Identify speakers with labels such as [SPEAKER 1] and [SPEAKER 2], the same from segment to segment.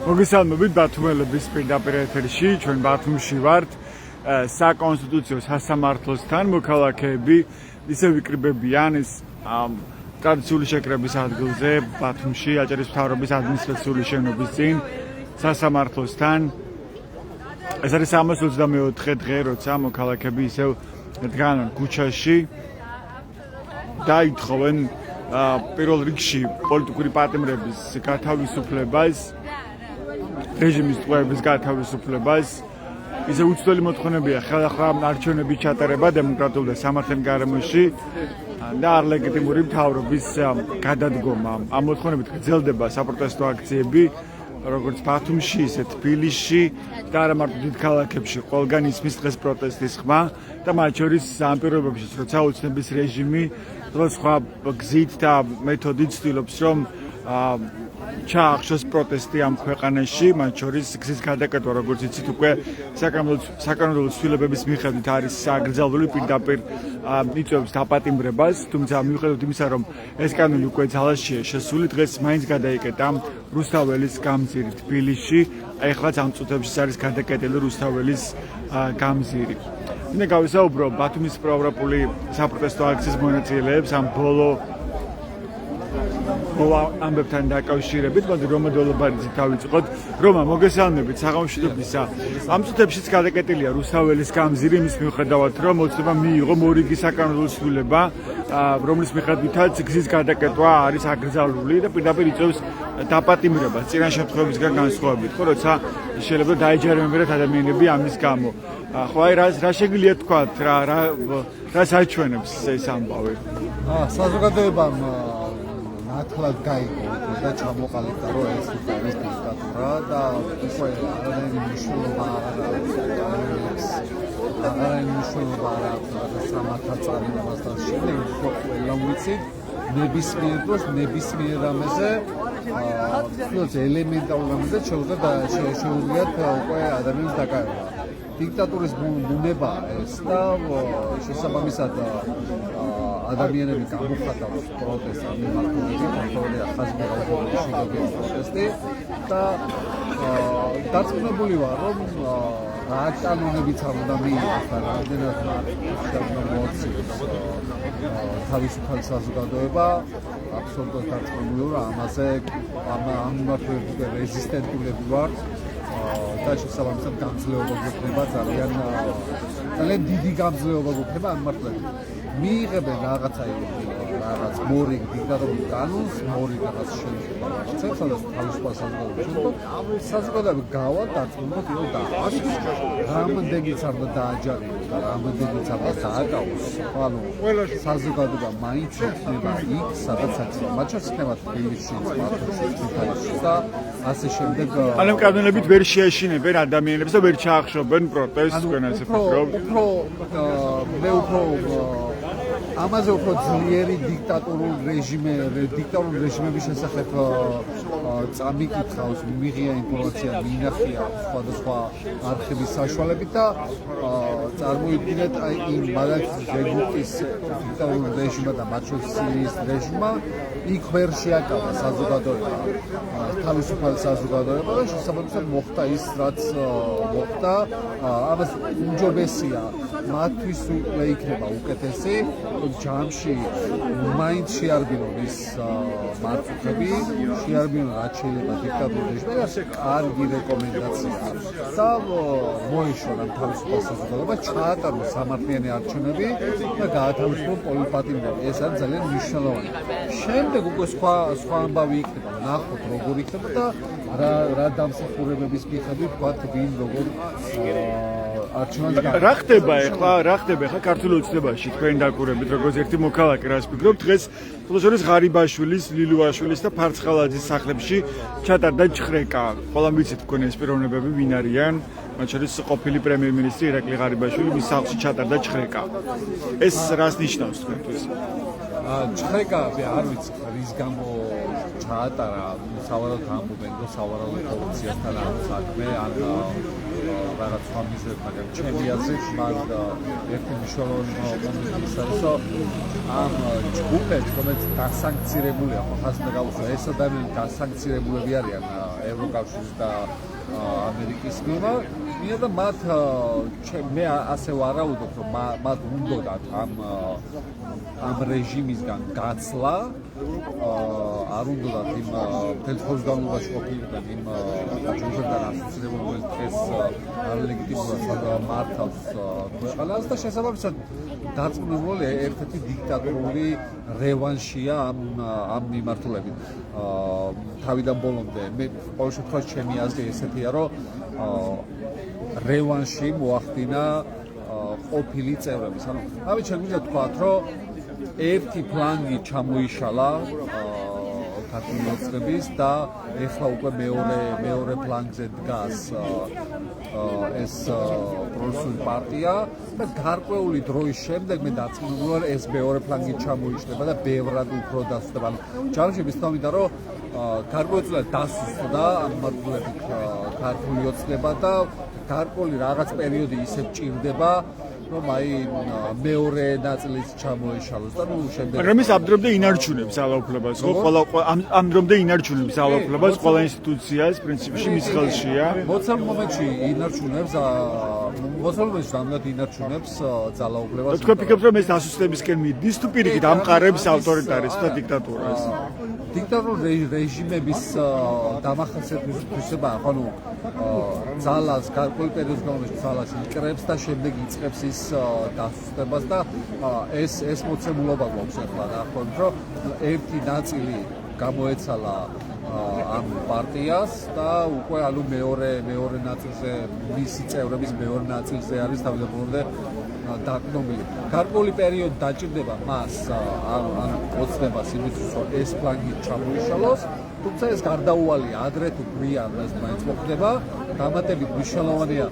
[SPEAKER 1] მოგესალმებით ბათუმელების პირდაპირ ეთერში, ჩვენ ბათუმში ვართ საკონსტიტუციო სასამართლოსთან მოქალაქეები ისე ვიკრიბებიან ეს ტრადიციული შეკრების ადგილზე ბათუმში აჭარის მთავრობის ადმინისტრაციული შენობის წინ სასამართლოსთან ეს არის 324 დღე, როცა მოქალაქეები ისევ დგანან ქუჩაში და ითხოვენ პირველ რიგში პოლიტიკური პატიმრების გათავისუფლებას, რეჟიმის ტყვეების გათავისუფლებას. ისე უცვლელი მოთხოვნებია ხელახლა არჩევნების ჩატარება დემოკრატიულ და სამართლიან გარემოში და არ ლეგიტიმური მთავრობის გადადგომა. ამ მოთხოვნებით გრძელდება საპროტესტო აქციები, როგორც ბათუმში, ისე თბილისში და არა მარტო დიდ ქალაქებში. ყველგან ისმის დღეს პროტესტის ხმა და მათ შორის ამ პირობებში, როცა ოცნების რეჟიმი სხვა გზით და მეთოდით ცდილობს, რომ ჩაახშოს პროტესტი ამ ქვეყანაში, მათ შორის გზის გადაკეთება, როგორც იცით, უკვე საკანონმდებლო ცვლილებების მიხედვით არის აკრძალული პირდაპირ იწვევს დაპატიმრებას, თუმცა მიუხედავად იმისა, რომ ეს კანონი უკვე ძალაშია შესული, დღეს მაინც გადაიკეტა რუსთაველის გამზირი თბილისში, ახლაც ამ წუთებში არის გადაკეტილი რუსთაველის გამზირი. მინდა გავისაუბრო ბათუმის პროევროპული საპროტესტო აქციის მონაწილეებს ამ ბოლო ამბებთან დაკავშირებით, მოდი რომა დოლობარიძე დავიწყოთ. რომა, მოგესალმებით საღამოშიდობისა. ამ წუთებშიც გადაკეტილია რუსთაველის გამზირი იმის მიუხედავად, რომ ოცნება მიიღო მორიგი საკანონმდებლო ცვლილება, რომლის მიხედვითაც გზის გადაკეთვა არის აკრძალული და პირდაპირ იწვევს დაპატიმრებას წინან შემთხვევებისგან განსხვავებით, ხო, როცა შეიძლება დაეჯერებინათ ადამიანები ამის გამო. ხო, აი რა შეგვიძლია თქვათ, რა საჩვენებს ეს ამბავი?
[SPEAKER 2] საზოგადოებამ ნათლად გაიგო და ჩამოყალიბდა, რომ ეს არის დიქტატურა და უკვე აღარ მნიშვნელობა არ აქვს სამართალწარმოებასთან შედარებით, ყველა ვიცით, ნებისმიერ დროს ნებისმიერ რამეზე ელემენტარულ რამეზე შეუძლიათ უკვე ადამიანს დაკავება. დიქტატურის ბუნება ეს და შესაბამისად ადამიანები გამოხატავს პროტესტს ამ მიმართულებით, ახალია ხაზგაუზოვის პროტესტი და დარწმუნებული ვარ, რომ რა კანონებიც არ უნდა მიიღოს და რამდენად მოციოს თავისუფალი საზოგადოება, აბსოლუტურად დარწმუნებული ვარ, ამაზე ამ მიმართულებით რეზისტენტულები ვართ. და შესაბამისად გამძლეობა გვექნება ძალიან დიდი გამძლეობა გვექნება ამ მიმართულებით. მიიღებენ რაღაცა მორიგ დიქტატურულ კანონს, მორიგ რაღაც რაღაცებს, სადაც თავისუფალ საზოგადოება გავა დაწუნოთ იო და რამდენიც არ დააჯარიმოს და რამდენიც არ დააკავოს. ანუ საზოგადოება მაინც იქნება იქ, სადაც აქცია. მათ შორის იქნება თბილისში, ბათუმში და ასე შემდეგ.
[SPEAKER 1] ანუ კანონებით ვერ შეაშინებენ ადამიანებს და ვერ ჩაახშობენ პროტესტს, თქვენ ასე ფიქრობთ? ამაზე უფრო ძლიერი დიქტატურულ რეჟიმების შესახებ წამიკითხავს, მიიღია ინფორმაცია, მიინახია სხვადასხვა არქივის საშუალებით და წარმოიდგინეთ იმ მაგალითად ზეგუკის დიქტატურულ რეჟიმმა და მათ შორის სირიის რეჟიმმა იქ ვერ შეაკავა საზოგადოება, თავისუფალი საზოგადოება და შესაბამისად მოხდა ის, რაც მოხდა. ამას უმჯობესია მათთვის უკვე იქნება უკეთესი ჯამში მაინც შეარბინონ ის მარწუხები, შეარბინონ რაც შეიძლება დიქტატურულ რეჟიმს და კარგი რეკომენდაცია და მოეშორა თავისუფალ საზოგადოება, ჩაატაროს სამართლიანი არჩევნები და გაათავისუფლონ პოლიტპატიმრები. ეს არის ძალიან მნიშვნელოვანი. შემდეგ უკვე სხვა ამბავი იქნება, ნახოთ როგორ იქნება და რა დამსახურებების მიხედვით ვთქვათ ვინ როგორ რა ხდება ახლა ქართულ ოცნებაში თქვენ დაკვირვებით როგორც ერთი მოქალაქე რას ფიქრობთ დღეს თლოშორის ღარიბაშვილის, ლილუაშვილის და ფარცხალაძის სახლებში ჩატარდა ჩხრეკა. ყველა ვიცით თქვენ ეს პიროვნებები ვინ არიან, მათ შორის ყოფილი პრემიერ-მინისტრი ირაკლი ღარიბაშვილი, მის სახლში ჩატარდა ჩხრეკა. ეს რას ნიშნავს თქვენთვის?
[SPEAKER 2] ჩხრეკა არ ვიცი რის გამო ჩაატარა სავარაუდოდ ამბობენ რომ სავარაუდოდ პოლიციასთან არის საქმე ან რაღაც სხვა მიზეზი, მაგრამ ჩემი აზრით მან ერთი მნიშვნელოვანი მომენტი ის არის რომ ამ ჯგუფებს რომელიც დასანქცირებულია ხო ხაზი და გავუსვა ეს ადამიანები დასანქცირებულები არიან ევროკავშირის და ამერიკის მიერ და მათ მე ასე ვარაუდობ რომ მათ უნდათ ამ რეჟიმისგან გაცლა არ უნდათ იმ თელხოს განმავლობაში ყოფილიყავენ იმ ჯგუფებთან ასოცირებული დღეს არლეგიტიმურად მართავს ქვეყანას და შესაბამისად დაწუნებული ერთ-ერთი დიქტატორული რევანშია ამ მიმართულებით თავიდან ბოლომდე მე ყოველ შემთხვევაში ჩემი აზრი ესეთია რომ რევანში მოახდინა ყოფილი წევრების ანუ ამით შეგვიძლია ვთქვათ რომ ერთი ფლანგი ჩამოიშალა ქართული ოცნების და ეხლა უკვე მეორე ფლანგზე დგას ეს პროგრესული პარტია და გარკვეული დროის შემდეგ მე დარწმუნებული ვარ ეს მეორე ფლანგი ჩამოიშლება და ბევრად უფრო დასუსტება ჯარში მისთხოვდა რომ გარკვეულწილად დასუსტდა ამ მათგულებით ქართული ოცნება და გარკვეული რაღაც პერიოდი ისე ჭირდება რომ აი მეორე ნაწილიც ჩამოეშალოს და ნუ შემდეგ
[SPEAKER 1] მაგრამ ის ამდრომდე ინარჩუნებს ძალაუფლებას ხო ყველა ამდრომდე ინარჩუნებს ძალაუფლებას ყველა ინსტიტუციას პრინციპში მის ხელშია
[SPEAKER 2] მოცემ მომენტში ინარჩუნებს ინარჩუნებს ძალაუფლებას
[SPEAKER 1] თქვენ ფიქრობთ რომ ეს დასუსტებისკენ მიდის თუ პირიქით ამყარებს ავტორიტარიზმს და დიქტატურას
[SPEAKER 2] დიქტატორულ რეჟიმების დამახასიათებლება ანუ ძალას გარკვეული პერიოდის განმავლობაში ძალას იკრებს და შემდეგ იწყებს ის დასუსტებას და ეს მოცემულობა გვაქვს ახლა დაახლოებით რომ ერთი ნაწილი გამოეცალა ამ პარტიას და უკვე ანუ მეორე ნაწილზე მისი წევრების მეორე ნაწილზე არის თავდაპირველად დაკნობილი. გარკვეული პერიოდი დაჭირდება მას ამ ოცნებას იმისთვის რომ ეს ფლანგი ჩამოიშალოს, თუმცა ეს გარდაუვალია ადრე თუ გვიან ეს მაინც მოხდება. დამატებით მნიშვნელოვანია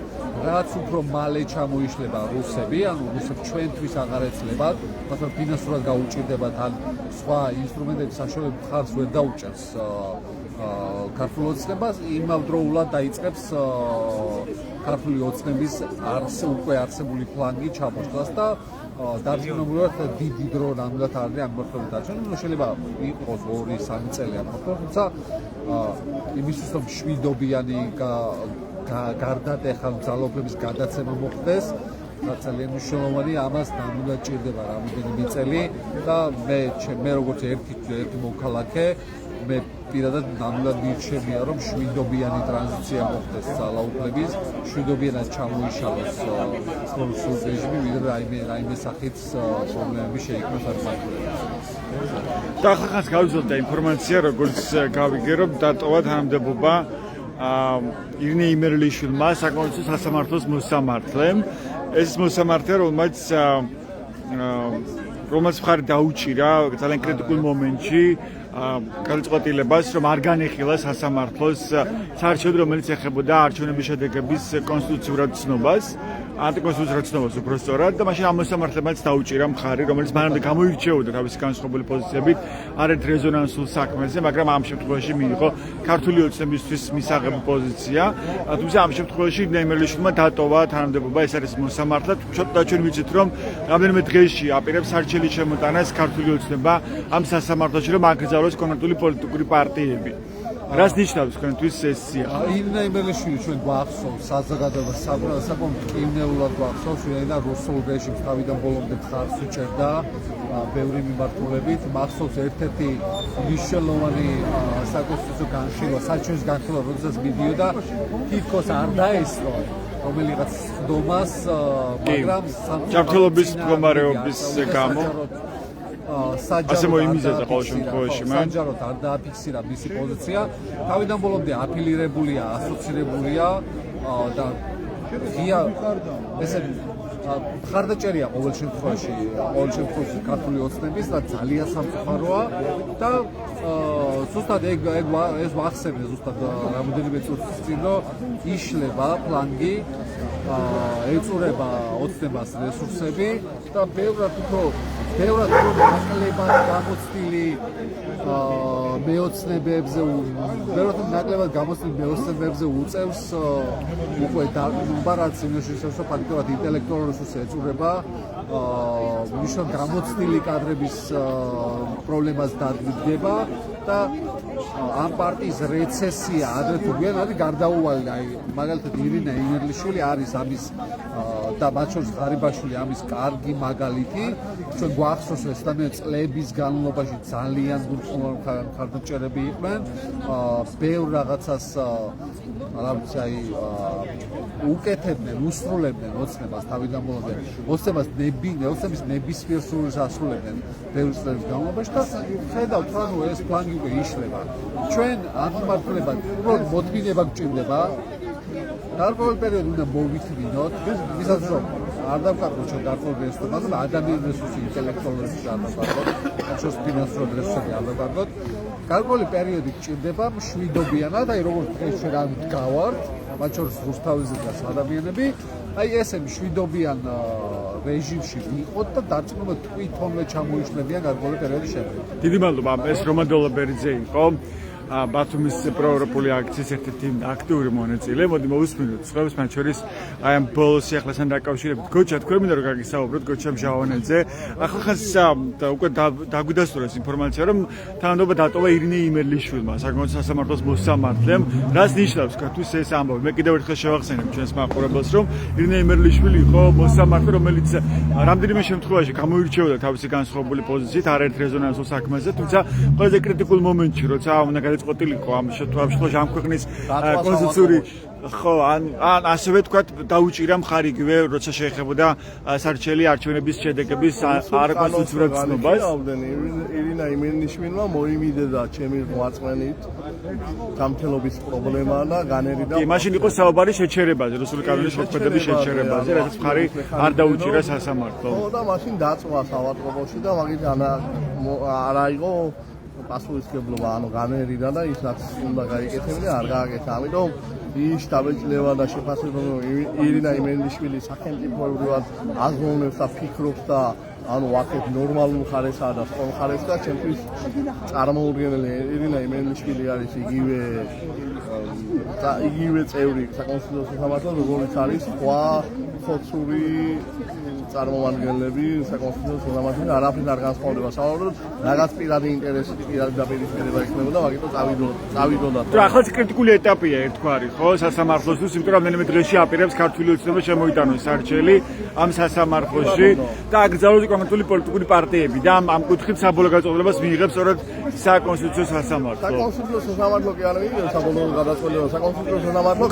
[SPEAKER 2] რაც უფრო მალე ჩამოიშლება რუსები, ანუ რუსებს ჩვენთვის აღარ ეცლებათ, მაგრამ ფინანსურად გაუჭირდებათ ან სხვა ინსტრუმენტების საშუალებით ხარს ვერ დაუჭერს ქართულ ოცნებას, იმავდროულად დაიწყებს ქართული ოცნების უკვე არსებული ფლანგი ჩამოშლას და დარწმუნებულად დიდი დრო ნამდვილად არის ამ მოხდებით დაჩვენა, შეიძლება იყოს 2-3 წელი ამ მოხდებით, თუმცა იმისთვის რომ შვიდობიანი გარდატეხა ძალაუფლების გადაცემა მოხდეს, ძალიან მნიშვნელოვანია ამას ნამდვილად ჭირდება რამდენიმე წელი და მე როგორც ერთი მოქალაქე მე პირადად ნამდვილად მირჩევია რომ შვიდობიანი ტრანზიცია მოხდეს ძალაუფლების, შვიდობიანად ჩამოიშალოს რუსულ რეჟიმი, ვიდრე რაიმე სახით პრობლემები შეიქმნას არ მართლებს.
[SPEAKER 1] და ახლა გავიზარდა ინფორმაცია, როგორც გავიგე, რომ დატოვა თანამდებობა ირინე იმერლიშვილმა საკონსულო სასამართლოს მოსამართლემ. ეს მოსამართლე, რომელმაც მხარი დაუჭირა ძალიან კრიტიკულ მომენტში გადაწყვეტილებას, რომ არ განეხილა სასამართლოს საარჩევნო, რომელიც ეხებოდა არჩევნების შედეგების კონსტიტუციურად ცნობას, ანტიკონსტიტუციურად ცნობას უბრალოდ და მაშინ ამ მოსამართლებაც დაუჭირა მხარი, რომელიც მანამდე გამოირჩეოდა თავისი განსხვავებული პოზიციებით არეთ რეზონანსულ საქმეზე, მაგრამ ამ შემთხვევაში მიიღო ქართული ოცნებისთვის მისაღები პოზიცია. თუმცა ამ შემთხვევაში იმერლიშვილმა დატოვა თანამდებობა, ეს არის მოსამართლე. და ჩვენ ვიცით, რომ რამდენიმე დღეში აპირებს არჩევნების შემოტანას ქართული ოცნება ამ სასამართლოში, რომ აკრძალოს კონკრეტული პოლიტიკური პარტიები. რას ნიშნავს თქვენთვის ეს სიახლე?
[SPEAKER 2] ირინე იმერლიშვილი ჩვენ გვახსოვს საზოგადოებას საკმაოდ მკვლელად გვახსოვს, ვინაიდან რუსულ რეჟიმს თავიდან ბოლომდე მხარს უჭერდა ბევრი მიმართულებით. მახსოვს ერთ-ერთი მნიშვნელოვანი საკონსტიტუციო განხილვა, საჩვენოს განხილვა, როდესაც მიდიოდა თითქოს არ დაესწრო რომელიღაც ხდომას, მაგრამ
[SPEAKER 1] ჯანმრთელობის მდგომარეობის გამო ასე მოიმიზეზა ყოველ შემთხვევაში მან
[SPEAKER 2] საჯაროდ არ დააფიქსირა მისი პოზიცია, თავიდან ბოლომდე აფილირებულია, ასოცირებულია და ღია ესე მხარდაჭერია ყოველ შემთხვევაში ქართული ოცნების და ძალიან სამწუხაროა და ზუსტად ეს ვახსენე ზუსტად რამოდენიმე წუთის წინ რომ იშლება ფლანგი ეწურება ოცნებას რესურსები და ბევრად უფრო ნაკლებად გამოცდილი მეოცნებებზე ბევრად ნაკლებად გამოცდილ მეოცნებებზე უწევს უკვე დაბრუნება რაც იმაშისო ფაქტობრივად ინტელექტუალურ რესურსს ეწურება მნიშვნელოვნად გამოცდილი კადრების პრობლემას დადგება და ამ პარტიის რეცესია ადრე თუ გვიან არის გარდაუვალი აი მაგალითად ირინა იმერლიშვილი არის ამის და მათ შორის ღარიბაშვილი ამის კარგი მაგალითი ჩვენ გვახსოვს ეს წლების განმავლობაში ძალიან ხარდაჭერები იყვნენ ბევრ რაღაცას რა ვიცი აი უკეთებდნენ უსრულებდნენ ოცნებას თავიდან ბოლომდე ოცნების ნებისმიერ სურვილს ასრულებდნენ ბევრი წლების განმავლობაში და ხედავთ რა ნუ ეს პლანი უკვე იშლება ჩვენ ამ მიმართულებად უბრალოდ მოთმინება გჭირდება გარკვეულ პერიოდში უნდა მოვითმინოთ ვისაც რომ არ დავკარგოთ ჩვენ გარკვეულ რესურსს მაგრამ ადამიანის რესურსი ინტელექტუალური რესურსი არ დავკარგოთ ჩვენს ფინანსური რესურსები არ დავკარგოთ გარკვეული პერიოდი გჭირდება მშვიდობიანად აი როგორც დღეს ჩვენ ამ გავართ მათ შორის რუსთავიზე და ადამიანები აი ესე მშვიდობიან რეჟიმში ვიყოთ და დარწმუნებულად თვითონვე ჩამოიშლებიან გარკვეული პერიოდის შემდეგ.
[SPEAKER 1] დიდი მადლობა ეს რომან დოლაბერიძე იყო ბათუმის პროევროპული აქციის ერთ-ერთი აქტიური მონაწილე. მოდი მოვუსმინოთ სხვებს მათ შორის აი ამ ბოლოს სიახლესთან დაკავშირებით. გოჩა თქვენ მინდა რომ გაგისაუბროთ გოჩა ჟავანეძე. ახლა ხან უკვე დაგვიდასტურა ეს ინფორმაცია რომ თანამდებობა დატოვა ირინე იმერლიშვილმა საკონცერტო სასამართლოს მოსამართლემ. რას ნიშნავს ქართვის ეს ამბავი? მე კიდევ ერთხელ შევახსენებ ჩვენს მაყურებელს რომ ირინე იმერლიშვილი იყო მოსამართლე რომელიც რამდენიმე შემთხვევაში გამოირჩეოდა თავისი განსხვავებული პოზიციით არაერთ რეზონანსულ საქმეზე თუმცა ყველაზე კრიტიკულ მომენტში როცა უნდა ყოფილიყო ამ შემთხვევაში ამ ქვეყნის კონსტიტუციური ხო ან ასევე თქვა დაუჭირა მხარი იგივე როცა შეეხებოდა სარჩელი არჩევნების შედეგების არაკონსტიტუციურ ცნობას
[SPEAKER 3] ირინა იმერლიშვილმა მოიმიდედა ჩემი ღვაწმენით გამთელობის პრობლემა და განერიდა
[SPEAKER 1] კი მაშინ იყო საუბარი შეჩერებაზე რუსული კანონის მოქმედების შეჩერებაზე რაც მხარი არ დაუჭირა სასამართლომ
[SPEAKER 3] ხო და მაშინ დაწვა სავატყობოში და მაგით არა იყო პასუხისმგებლობა ანუ განერიდა და ის რაც უნდა გაიკეთებინა არ გააკეთა ამიტომ ის დაბეჭდება და შეფასება ირინა იმერლიშვილი სახელმწიფოებრივად აზროვნებს და ფიქრობს და ანუ აქეთ ნორმალურ ხარესაა და სწორ ხარეს და ჩემთვის წარმოუდგენელი ირინა იმერლიშვილი არის იგივე წევრი საკონსტიტუციო სასამართლოს როგორც არის სხვა ხოცური წარმომადგენლები საკონსტიტუციო სასამართლოში არაფრით არ განსხვავდება საუბრობთ რაღაც პირადი ინტერესი პირადი დაპირისპირება იქნებოდა მაგიტო წავიდოდა
[SPEAKER 1] თუ ახლა კრიტიკული ეტაპია ერთგვარი ხო სასამართლოსთვის იმიტომ რომ რამდენიმე დღეში აპირებს ქართული ოცნება შემოიტანოს სარჩელი ამ სასამართლოში და აკრძალოს კონკრეტული პოლიტიკური პარტიები და ამ კუთხით საბოლოო გადაწყვეტილებას მიიღებს სწორედ საკონსტიტუციო სასამართლო
[SPEAKER 3] საკონსტიტუციო სასამართლო კი არ მიიღებს საბოლოო გადაწყვეტილებას საკონსტიტუციო სასამართლო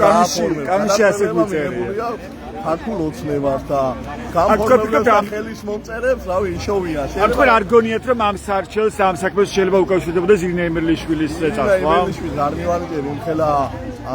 [SPEAKER 1] კანონში ასე გვიწერია
[SPEAKER 3] ქართულ ოცნებას და გამორბედებს ხელის მომწერებს, რავი, იშოვია.
[SPEAKER 1] ამ თქვენ არ გონიათ რომ ამ სარჩელს ამ საქმეს შეიძლება უკავშირდებოდეს ირინე იმერლიშვილის წასვლა?
[SPEAKER 3] იმერლიშვილი არ მივანიჭებ იმხელა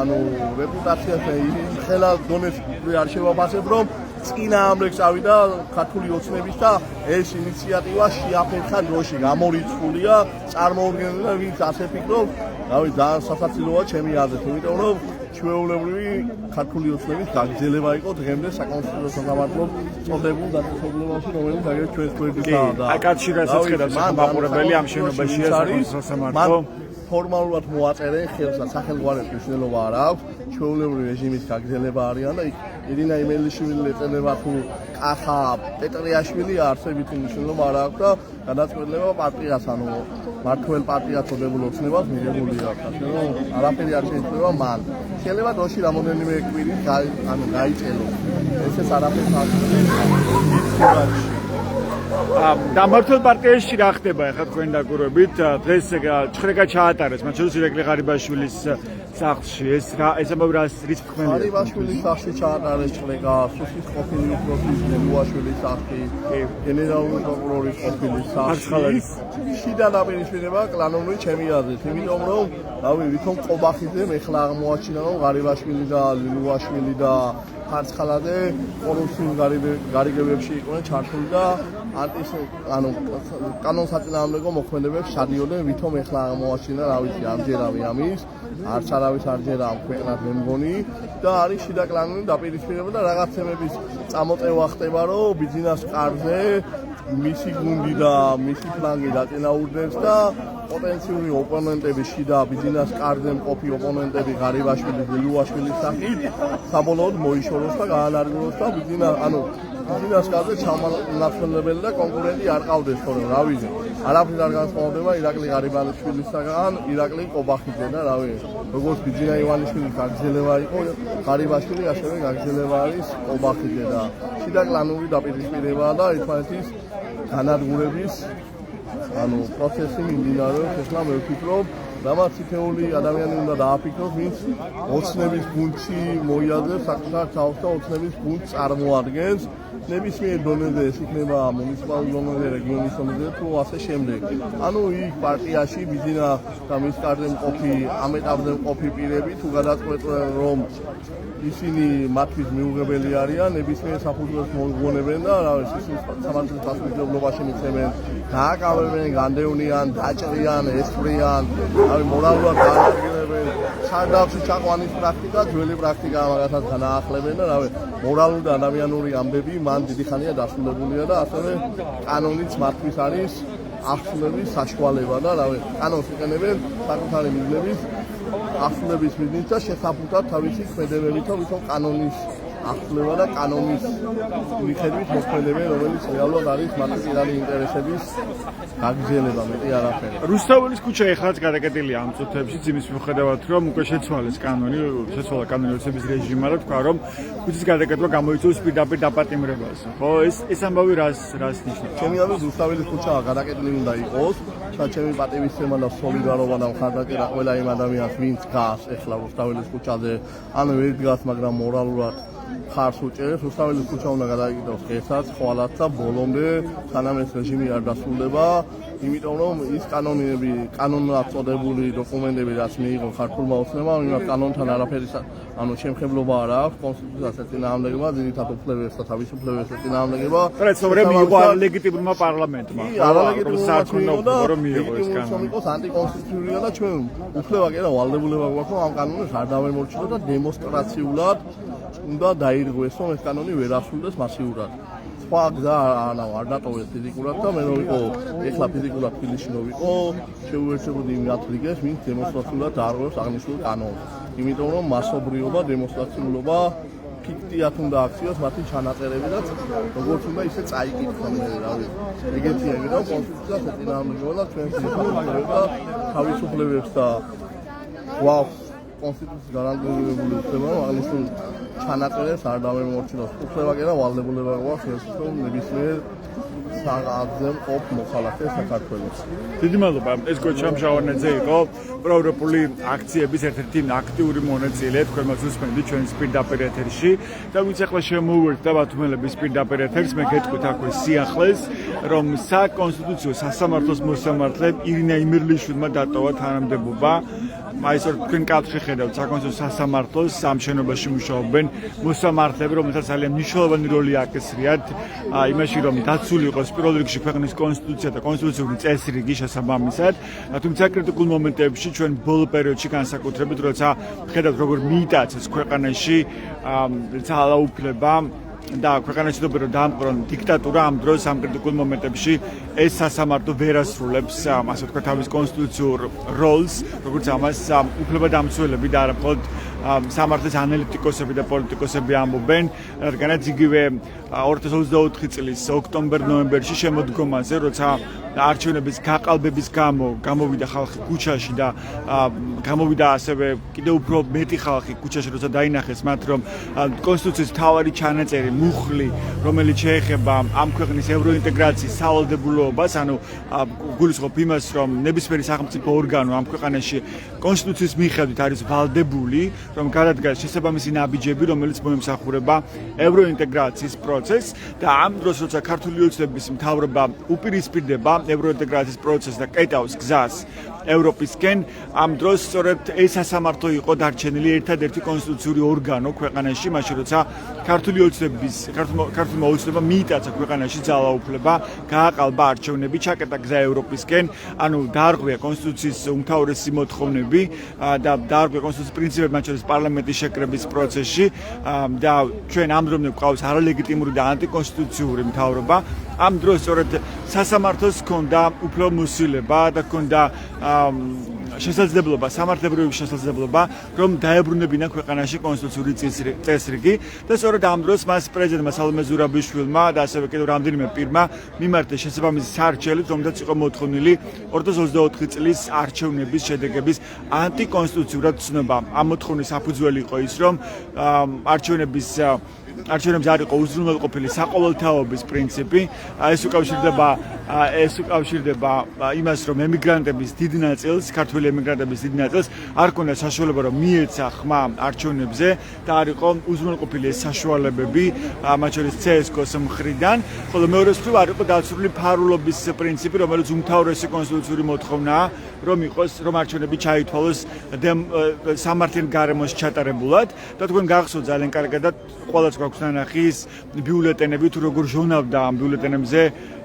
[SPEAKER 3] ანუ რეპუტაციას და იმხელა დონეს არ შევაფასებ რომ წინააღმდეგ წავიდა ქართული ოცნების და ეს ინიციატივა შეაფერხა დროში გამორიცხულია წარმოუდგენელი და ვინც ასე ფიქრობს, რავი, ძალიან სასაცილოა ჩემი აზრით, იმიტომ რომ ჩვეულებრივი ქართული ოცნების გაგრძელება იყო დღემდე საკონსტიტუციო სასამართლოს წოდებულ დაწესებულებაში, რომელიც აგერ ჩვენს გვერდითაა და
[SPEAKER 1] აკავშირასაც ხედავს მაყურებელი ამ შენობაშია საკონსტიტუციო სასამართლო
[SPEAKER 3] ფორმალურად მოაწერენ ხელსა სახელგვარად მნიშვნელობა არ აქვს ჩვეულებრივი რეჟიმის გაგრძელება არიან და ირინა იმერლიშვილი ეწევა თუ კახა პეტრიაშვილი არსებითი მნიშვნელობა არ აქვს და გადაწყვეტილება პარტიას ანუ მართლ პარტიას წოდებულ ოცნებას მიღებული აქვს ასე რომ არაფერი არ შეიძლება მან შეიძლება დროში რამოდენიმე კვირი ანუ გაიწელოს ესეც არაფერს არ არის
[SPEAKER 1] და მართლ პარტიაში რა ხდება ახლა თქვენ დაკვირვებით დღეს ჭხრეკა ჩაატარეს მათ შორის ირაკლი ღარიბაშვილის სახლში ეს ამბავი რის თქვენია
[SPEAKER 3] ღარიბაშვილის სახლში ჩაატარეს ჭხრეკა სუსის ყოფილი უფროსის ლელუაშვილის სახლში გენერალური პროკურორის ყოფილი სახლში შიდა დაპირისპირება კლანოვნური ჩემი აზრით იმიტომ რომ რავი ვითომ ყობახიძემ ეხლა აღმოაჩინა რომ ღარიბაშვილი და ლელუაშვილი და ხარცხალაძე კორუფციულ გარიგებებში იყვნენ ჩართული და ანუ კანონსაწინააღმდეგო მოქმედებებს შადიოდნენ ვითომ ეხლა აღმოაჩინა რა ვიცი ამჯერავი ამის არც არავის არ ჯერა ამ ქვეყნად მე მგონი და არის შიდა კლანური დაპირისპირება და რაღაცემების წამოწევა ხდება რომ ბიზნეს კარზე მისი გუნდი და მისი ფლანგი დაწინაურდებს და პოტენციური ოპონენტები შიდა ბიზნეს კარზე მყოფი ოპონენტები ღარიბაშვილი, გულუაშვილის სახით საბოლოოდ მოიშოროს და გაანადგუროს და ბიზნეს კარზე ჩამონაცვლებელი და კონკურენტი არ ყავდეს თორემ რა ვიცი არაფრით არ განსხვავდება ირაკლი ღარიბაშვილისგან ირაკლი ყობახიძე და რა ვიცი როგორც ბიძინა ივანიშვილის გაგრძელება იყო ღარიბაშვილი ასევე გაგრძელება არის ყობახიძე და შიდა კლანური დაპირისპირებაა და ერთმანეთის განადგურების პროცესი მიმდინარეობს ახლა მე ვფიქრობ რამაც თითეული ადამიანი უნდა დააფიქროს ვინც ოცნების გუნდში მოიაზრებს საკუთარ თავს და ოცნების გუნდს წარმოადგენს ნებისმიერ დონეზე ეს იქნება მუნიციპალურ დონეზე რეგიონის დონეზე თუ ასე შემდეგ იქ პარტიაში ბიზინა და მის კარზე მყოფი ამ ეტაპზე მყოფი პირები თუ გადაწყვეტენ რომ ისინი მათთვის მიუღებელი არიან ნებისმიერ საფუძველს მოუგონებენ და რა ვიცი სამართლის პასუხისმგებლობაში მიცემენ დააკავებენ განდევნიან დაჭრიან ესვრიან მორალურად დაარგებენ სანდავში ჩაყვანის პრაქტიკა ძველი პრაქტიკაა მაგასაც განაახლებენ და მორალური და ადამიანური ამბები მან დიდი ხანია დასრულებულია და ასევე კანონიც მათთვის არის აღსრულების საშუალება და კანონს იყენებენ საკუთარი მიზნების აღსრულების მიზნით და შესაბუთად თავისი ქმედებებითა ვითომ კანონის აღსრულება და კანონის მიხედვით მოქმედებენ რომელიც რეალურად არის მათი პირადი ინტერესების გაგრძელება მეტი არაფერი.
[SPEAKER 1] რუსთაველის ქუჩა ეხლაც გადაკეტილია ამ წუთებში იმის მიუხედავად რომ უკვე შეცვალა კანონი ოცნების რეჟიმმა და თქვა რომ ქუჩის გადაკეტვა გამოიწვევს პირდაპირ დაპატიმრებას. ხო ეს ამბავი რას ნიშნავს?
[SPEAKER 3] ჩემი აზრით რუსთაველის ქუჩა გადაკეტილი უნდა იყოს და ჩემი პატივისცემა და სოლიდარობა და მხარდაჭერა ყველა იმ ადამიანს ვინც დგას ეხლა რუსთაველის ქუჩაზე ან ვერ დგას მაგრამ მორალურად ხარს უჭერს რუსთაველის ქუჩა უნდა გადაიკეთოს დღესაც ხვალაც და ბოლომდე სანამ ეს რეჟიმი არ დასრულდება იმიტომ რომ ის კანონად წოდებული დოკუმენტები რაც მიიღო ქართულმა ოცნებამ იმას კანონთან არაფერი შემხებლობა არ აქვს კონსტიტუციას ეწინააღმდეგება ძირითად უფლებებს და თავისუფლებებს ეწინააღმდეგება
[SPEAKER 1] პრეცობრე მიიღო ლეგიტიმურმა პარლამენტმა
[SPEAKER 3] იყოს ანტიკონსტიტუციურია და ჩვენ უფლება კი არა ვალდებულება გვაქვს რომ ამ კანონებს არ დავემორჩილოთ და დემონსტრაციულად უნდა დაირღვეს რომ ეს კანონი ვერ ასრულდეს მასიურად სხვა გზა არ დატოვეს ფიზიკურად და მე რომ ვიყო ეხლა ფიზიკურად თბილისში რომ ვიყო შეუერთებოდი იმ ათრიგეს ვინც დემონსტრაციულად დაარღვევს აღნიშნულ კანონს იმიტომ რომ მასობრიობა დემონსტრაციულობა ფიქტიათ უნდა აქციოს მათი ჩანაწერებიდან როგორც უნდა ისე წაიკითხონ რა ვიცი ეგეთია რომ კონსტიტუციას ეწინააღმდეგება და ჩვენს თავისუფლებებს და გვაქვს კონსტიტუციის გარანტირებული უფლება აღნიშნულ ჩანაწერებს არ დავემორჩილოთ უფლება კი არა ვალდებულება გვაქვს რომ ნებისმიერ საღამოზე მყოფ მოხალხე საქართველოს.
[SPEAKER 1] დიდი მადლობა. ეს გოჩა მჟავანაძე იყო პროევროპული აქციების ერთ-ერთი აქტიური მონაწილე თქვენმაც უსმენთ ჩვენს პირდაპირ ეთერში და ვინც ახლა შემოვიერთთ და ბათუმელების პირდაპირ ეთერს მე გეტყვით აქვე სიახლეს რომ საკონსტიტუციო სასამართლოს მოსამართლედ ირინა იმერლიშვილმა დატოვა თანამდებობა მაინც თქვენ კადრში ხედავთ საკონსტიტუციო სასამართლოს ამ შენობაში მუშაობენ მოსამართლეები რომელთაც ძალიან მნიშვნელოვანი როლი აკისრიათ იმაში რომ დაცული იყოს პირველ რიგში ქვეყნის კონსტიტუცია და კონსტიტუციური წესრიგი შესაბამისად თუმცა კრიტიკულ მომენტებში ჩვენ ბოლო პერიოდში განსაკუთრებით როცა ხედავთ როგორ მიიტაცეს ქვეყანაში ძალაუფლება და ქვეყანაში დაბერო დაამყრონ დიქტატურა ამ დროს ამ კრიტიკულ მომენტებში ეს სასამართლო ვერ ასრულებს ასე ვთქვათ თავის კონსტიტუციურ როლს როგორც ამას უფლებადამცველები და არა მხოლოდ სამართლის ანალიტიკოსები და პოლიტიკოსები ამბობენ რადგანაც იგივე 2024 წლის ოქტომბერ-ნოემბერში შემოდგომაზე როცა არჩევნების გაყალბების გამო გამოვიდა ხალხი ქუჩაში და გამოვიდა ასევე კიდევ უფრო მეტი ხალხი ქუჩაში როცა დაინახეს მათ რომ კონსტიტუციის მთავარი ჩანაწერი მუხლი რომელიც შეეხება ამ ქვეყნის ევროინტეგრაციის სავალდებულოებას ანუ გულისხმობ იმას რომ ნებისმიერი სახელმწიფო ორგანო ამ ქვეყანაში კონსტიტუციის მიხედვით არის ვალდებული რომ გადადგას შესაბამისი ნაბიჯები რომელიც მოემსახურება ევროინტეგრაციის პროცესს და ამ დროს როცა ქართული ოცნების მთავრობა უპირისპირდება ევროინტეგრაციის პროცესს და კეტავს გზას ევროპისკენ. ამ დროს სწორედ ეს სასამართლო იყო დარჩენილი ერთადერთი კონსტიტუციური ორგანო ქვეყანაში, მაშინ როცა ქართული ოცნება მიიტაცა ქვეყანაში ძალაუფლება, გააყალბა არჩევნები, ჩაკეტა გზა ევროპისკენ, ანუ დაარღვია კონსტიტუციის უმთავრესი მოთხოვნები და დაარღვია კონსტიტუციის პრინციპები, მათ შორის პარლამენტის შეკრების პროცესში და ჩვენ ამ დრომდე გვყავს არალეგიტიმური და ანტიკონსტიტუციური მთავრობა. ამ დროს სწორედ სასამართლოს ჰქონდა უფლებამოსილება და ჰქონდა შესაძლებლობა, სამართლებრივი შესაძლებლობა, რომ დაებრუნებინა ქვეყანაში კონსტიტუციური წესრიგი და სწორედ ამ დროს მას პრეზიდენტმა სალომე ზურაბიშვილმა და ასევე კიდევ რამდენიმე პირმა მიმართეს შესაბამისი სარჩელით, რომელზეც იყო მოთხოვნილი 2024 წლის არჩევნების შედეგების ანტიკონსტიტუციურად ცნობა. ამ მოთხოვნის საფუძველი იყო ის, რომ არჩევნების არ იყო უზრუნველყოფილი საყოველთაობის პრინციპი. ეს უკავშირდება იმას, რომ ემიგრანტების დიდ ნაწილს, ქართველი ემიგრანტების დიდ ნაწილს არ ქონდა საშუალება, რომ მიეცა ხმა არჩევნებზე და არ იყო უზრუნველყოფილი ეს საშუალებები, მათ შორის CSKO-ს მხრიდან, ხოლო მეორე მხრივ არ იყო დაცული ფარულობის პრინციპი, რომელიც უმთავრესი კონსტიტუციური მოთხოვნაა, რომ არჩევნები ჩაითვალოს სამართლიან გარემოში ჩატარებულად და თქვენ გახსოვთ ძალიან კარგად და ყველას გვაქვს ნახის ბიულეტენები თუ როგორ ჟონავდა ამ ბიულეტენებზე